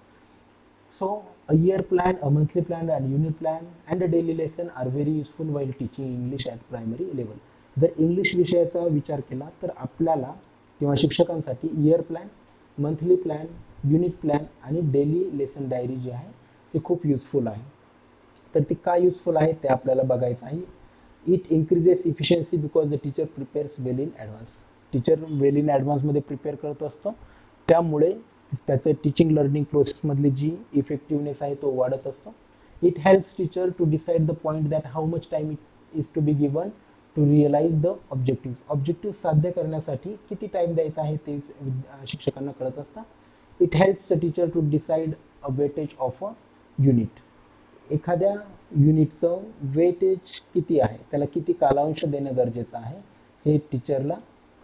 So a year plan, a monthly plan and unit plan and a daily lesson are very useful while teaching English at primary level. जर इंग्लिश विषयाचा विचार केला तर आपल्याला किंवा शिक्षकांसाठी year plan, monthly plan, unit plan आणि डेली लेसन डायरी जी आहे ती खूप युजफुल आहे. तर ती काय युजफुल आहे ते आपल्याला बघायचं आहे. It increases efficiency because the teacher prepares well in advance. Teacher well in ॲडव्हान्समध्ये प्रिपेअर करत असतो, त्यामुळे त्याचं टीचिंग लर्निंग प्रोसेसमधली जी इफेक्टिव्हनेस आहे तो वाढत असतो. It helps teacher to decide the point that how much time it is to be given to realise the objective. Objective साध्य करण्यासाठी किती टाईम द्यायचा आहे ते शिक्षकांना कळत असतं. It helps the teacher to decide a weightage of a unit. एखाद्या युनिटचं वेटेज किती आहे, त्याला किती कालांश देणं गरजेचं आहे हे टीचरला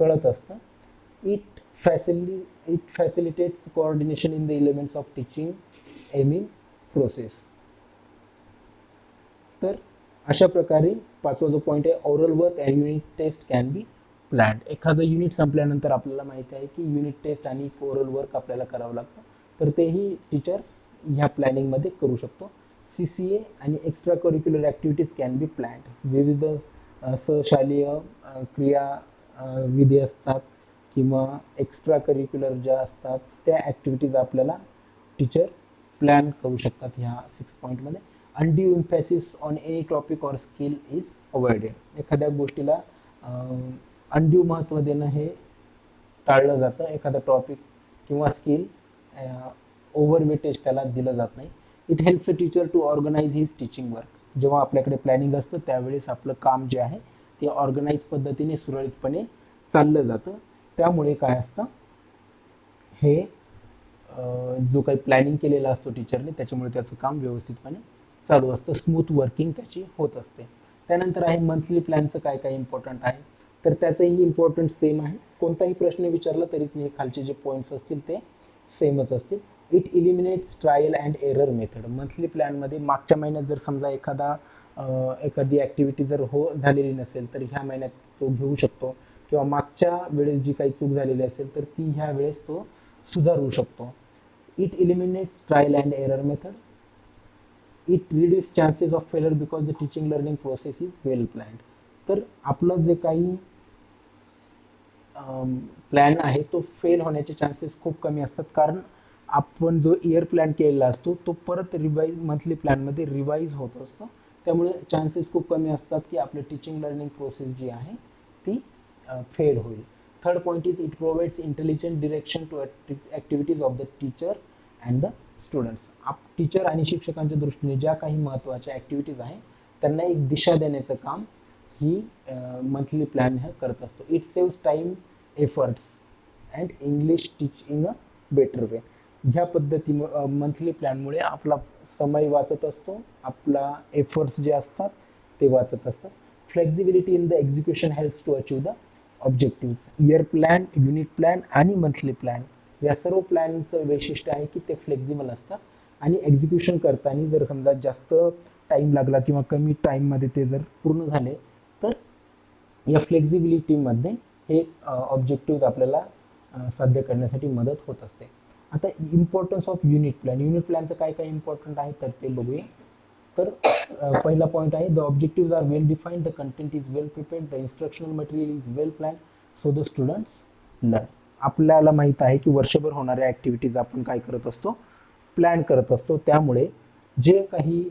कळत असतं. It facilitates coordination in the elements of teaching aiming process. तर अशा प्रकारे पाचवा जो पॉईंट आहे, oral work and unit test can be planned. एखादं युनिट संपल्यानंतर आपल्याला माहिती आहे की युनिट टेस्ट आणि ओरल वर्क आपल्याला करावं लागतं, तर तेही टीचर ह्या प्लॅनिंगमध्ये करू शकतो. CCA आणि extra curricular activities can be planned. विविध सहशालेय विधी असतात किंवा एक्स्ट्रा करिक्युलर ज्या असतात त्या ॲक्टिव्हिटीज आपल्याला टीचर प्लॅन करू शकतात ह्या 6 पॉईंटमध्ये. Undue emphasis on any topic or skill is avoided. एखाद्या गोष्टीला अनड्यू महत्त्व देणं हे टाळलं जातं. एखादा टॉपिक किंवा स्किल ओव्हरवेटेज त्याला दिलं जात नाही. It helps a teacher to organise his teaching work. जेव्हा आपल्याकडे प्लॅनिंग असतं त्यावेळेस आपलं काम जे आहे ते ऑर्गनाइज पद्धतीने सुरळीतपणे चाललं जातं. त्यामुळे काय असतं, हे जो काही प्लॅनिंग केलेला असतो टीचरने त्याच्यामुळे त्याचं काम व्यवस्थितपणे चालू असतं, स्मूथ वर्किंग त्याची होत असते. त्यानंतर आहे मंथली प्लॅनचं काय काय इम्पॉर्टंट आहे, तर त्याचंही इम्पॉर्टंट सेम आहे. कोणताही प्रश्न विचारला तरी हे खालचे जे पॉईंट्स असतील ते सेमच असतील. It eliminates trial and error method. Monthly प्लॅनमध्ये मागच्या महिन्यात जर समजा एखादी ॲक्टिव्हिटी जर झालेली नसेल तर ह्या महिन्यात तो घेऊ शकतो, किंवा मागच्या वेळेस जी काही चूक झालेली असेल तर ती ह्या वेळेस तो सुधारू शकतो. It eliminates trial and error method. It reduce chances of failure because the teaching learning process is well planned. तर आपलं जे काही प्लॅन आहे तो फेल होण्याचे चान्सेस खूप कमी असतात, कारण आपण जो इयर प्लॅन केलेला असतो तो परत रिवाईज मंथली प्लॅनमध्ये रिवाईज होत असतो. त्यामुळे चान्सेस खूप कमी असतात की आपलं टीचिंग लर्निंग प्रोसेस जी आहे ती फेल होईल. Third point is it provides intelligent direction to activities of the teacher and the students. Teacher आणि शिक्षकांच्या दृष्टीने ज्या काही महत्त्वाच्या ॲक्टिव्हिटीज आहेत त्यांना एक दिशा देण्याचं काम ही मंथली प्लॅन हे करत असतो. It saves time, efforts and English teach in a better वे. ह्या पद्धती मंथली प्लॅनमुळे आपला समय वाचत असतो, आपला एफर्ट्स जे असतात ते वाचत असतात. Flexibility in the execution helps to achieve the objectives. Year plan, unit plan आणि मंथली प्लॅन या सर्व प्लॅनचं वैशिष्ट्य आहे की ते फ्लेक्झिबल असतात आणि एक्झिक्युशन करताना जर समजा जास्त टाईम लागला किंवा कमी टाईममध्ये ते जर पूर्ण झाले तर या फ्लेक्झिबिलिटीमध्ये हे ऑब्जेक्टिव्ज आपल्याला साध्य करण्यासाठी मदत होत असते. आता importance of unit plan. Unit प्लॅनचं काय काय इम्पॉर्टंट आहे तर ते बघूया. तर पहिला पॉईंट आहे the objectives are well defined, the content is well prepared, the instructional material is well plan, so the students learn. आपल्याला माहीत आहे की वर्षभर होणाऱ्या ॲक्टिव्हिटीज आपण काय करत असतो, प्लॅन करत असतो. त्यामुळे जे काही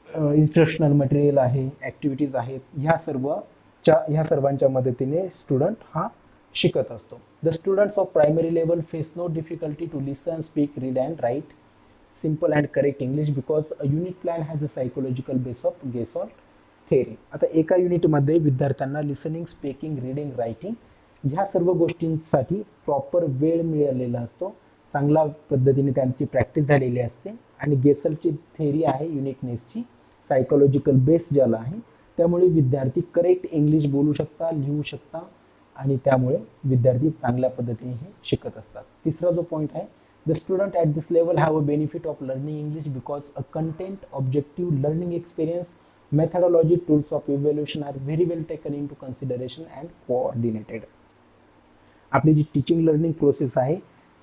इन्स्ट्रक्शनल मटेरियल आहे, ॲक्टिव्हिटीज आहेत, ह्या सर्वांच्या मदतीने स्टुडंट हा शिकत असतो. The students of primary level face no difficulty to listen, speak, read and write simple and correct English because a unit plan has a psychological base of Gestalt theory. आता एका युनिटमध्ये विद्यार्थ्यांना लिसनिंग, स्पीकिंग, रीडिंग, रायटिंग ह्या सर्व गोष्टींसाठी प्रॉपर वेळ मिळालेला असतो, चांगल्या पद्धतीने त्यांची प्रॅक्टिस झालेली असते आणि गेसलची थेअरी आहे युनिकनेसची, सायकोलॉजिकल बेस ज्याला आहे, त्यामुळे विद्यार्थी करेक्ट इंग्लिश बोलू शकता, लिहू शकता आणि त्यामुळे विद्यार्थी चांगल्या पद्धतीने हे शिकत असतात. तिसरा जो पॉईंट आहे, the student at this level have a benefit of learning English because a content, objective, learning experience, methodology, tools of evaluation are very well taken into consideration and coordinated. आपली जी टीचिंग लर्निंग प्रोसेस आहे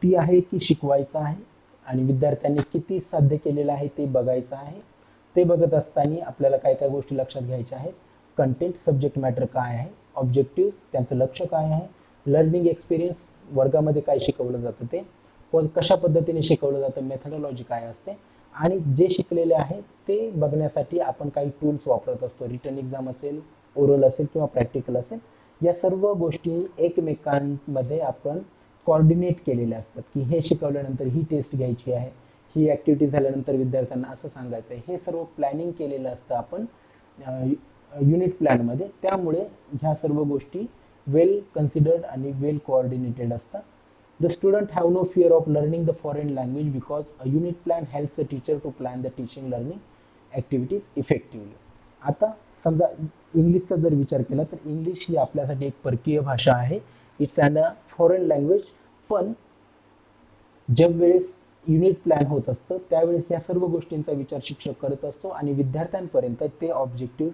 ती आहे की शिकवायचं आहे आणि विद्यार्थ्यांनी किती साध्य केलेलं आहे ते बघायचं आहे. ते बघत असताना आपल्याला काय काय गोष्टी लक्षात घ्यायच्या आहेत. कंटेंट, सब्जेक्ट मॅटर काय आहे, ऑब्जेक्टिव्ह त्यांचं लक्ष काय आहे, लर्निंग एक्सपिरियन्स वर्गामध्ये काय शिकवलं जातं ते, कशा पद्धतीने शिकवलं जातं, मेथडॉलॉजी काय असते आणि जे शिकलेले आहे ते बघण्यासाठी आपण काही टूल्स वापरत असतो. रिटन एक्झाम असेल, ओरल असेल किंवा प्रॅक्टिकल असेल, या सर्व गोष्टी एकमेकांमध्ये आपण कॉर्डिनेट केलेल्या असतात की हे शिकवल्यानंतर ही टेस्ट घ्यायची आहे, ही ॲक्टिव्हिटी झाल्यानंतर विद्यार्थ्यांना असं सांगायचं आहे. हे सर्व प्लॅनिंग केलेलं असतं आपण युनिट प्लॅनमध्ये. त्यामुळे ह्या सर्व गोष्टी वेल कन्सिडर्ड आणि वेल कोऑर्डिनेटेड असतात. The student have no fear of learning the foreign language because a unit plan helps the teacher to plan the teaching learning activities effectively. आता समजा इंग्लिशचा जर विचार केला तर इंग्लिश ही आपल्यासाठी एक परकीय भाषा आहे. It's an a foreign language. पण ज्या वेळेस युनिट प्लॅन होत असतं त्यावेळेस या सर्व गोष्टींचा विचार शिक्षक करत असतो आणि विद्यार्थ्यांपर्यंत ते ऑब्जेक्टिव्ह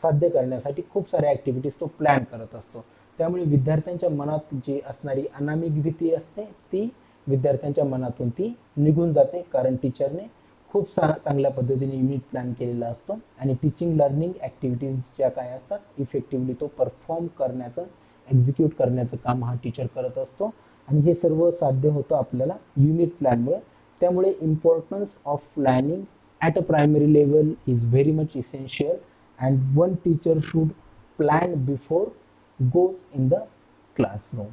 साध्य करण्यासाठी खूप साऱ्या ॲक्टिव्हिटीज तो प्लॅन करत असतो. त्यामुळे विद्यार्थ्यांच्या मनात जी असणारी अनामिक भीती असते ती विद्यार्थ्यांच्या मनातून ती निघून जाते, कारण टीचरने खूप चांगल्या पद्धतीने युनिट प्लॅन केलेला असतो आणि टीचिंग लर्निंग ॲक्टिव्हिटीज ज्या काय असतात इफेक्टिव्हली तो परफॉर्म करण्याचं, एक्झिक्यूट करण्याचं काम हा टीचर करत असतो आणि हे सर्व साध्य होतं आपल्याला युनिट प्लॅनमुळे. त्यामुळे importance of planning at a primary level is very much essential and one teacher should plan before goes in the classroom.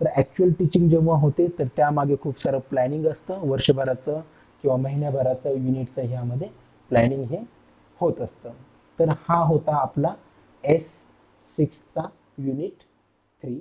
तर ॲक्च्युअल टीचिंग जेव्हा होते तर त्यामागे खूप सारं प्लॅनिंग असतं, वर्षभराचं किंवा महिन्याभराचं युनिटचं ह्यामध्ये प्लॅनिंग हे होत असतं. तर हा होता आपला S6चा युनिट 3.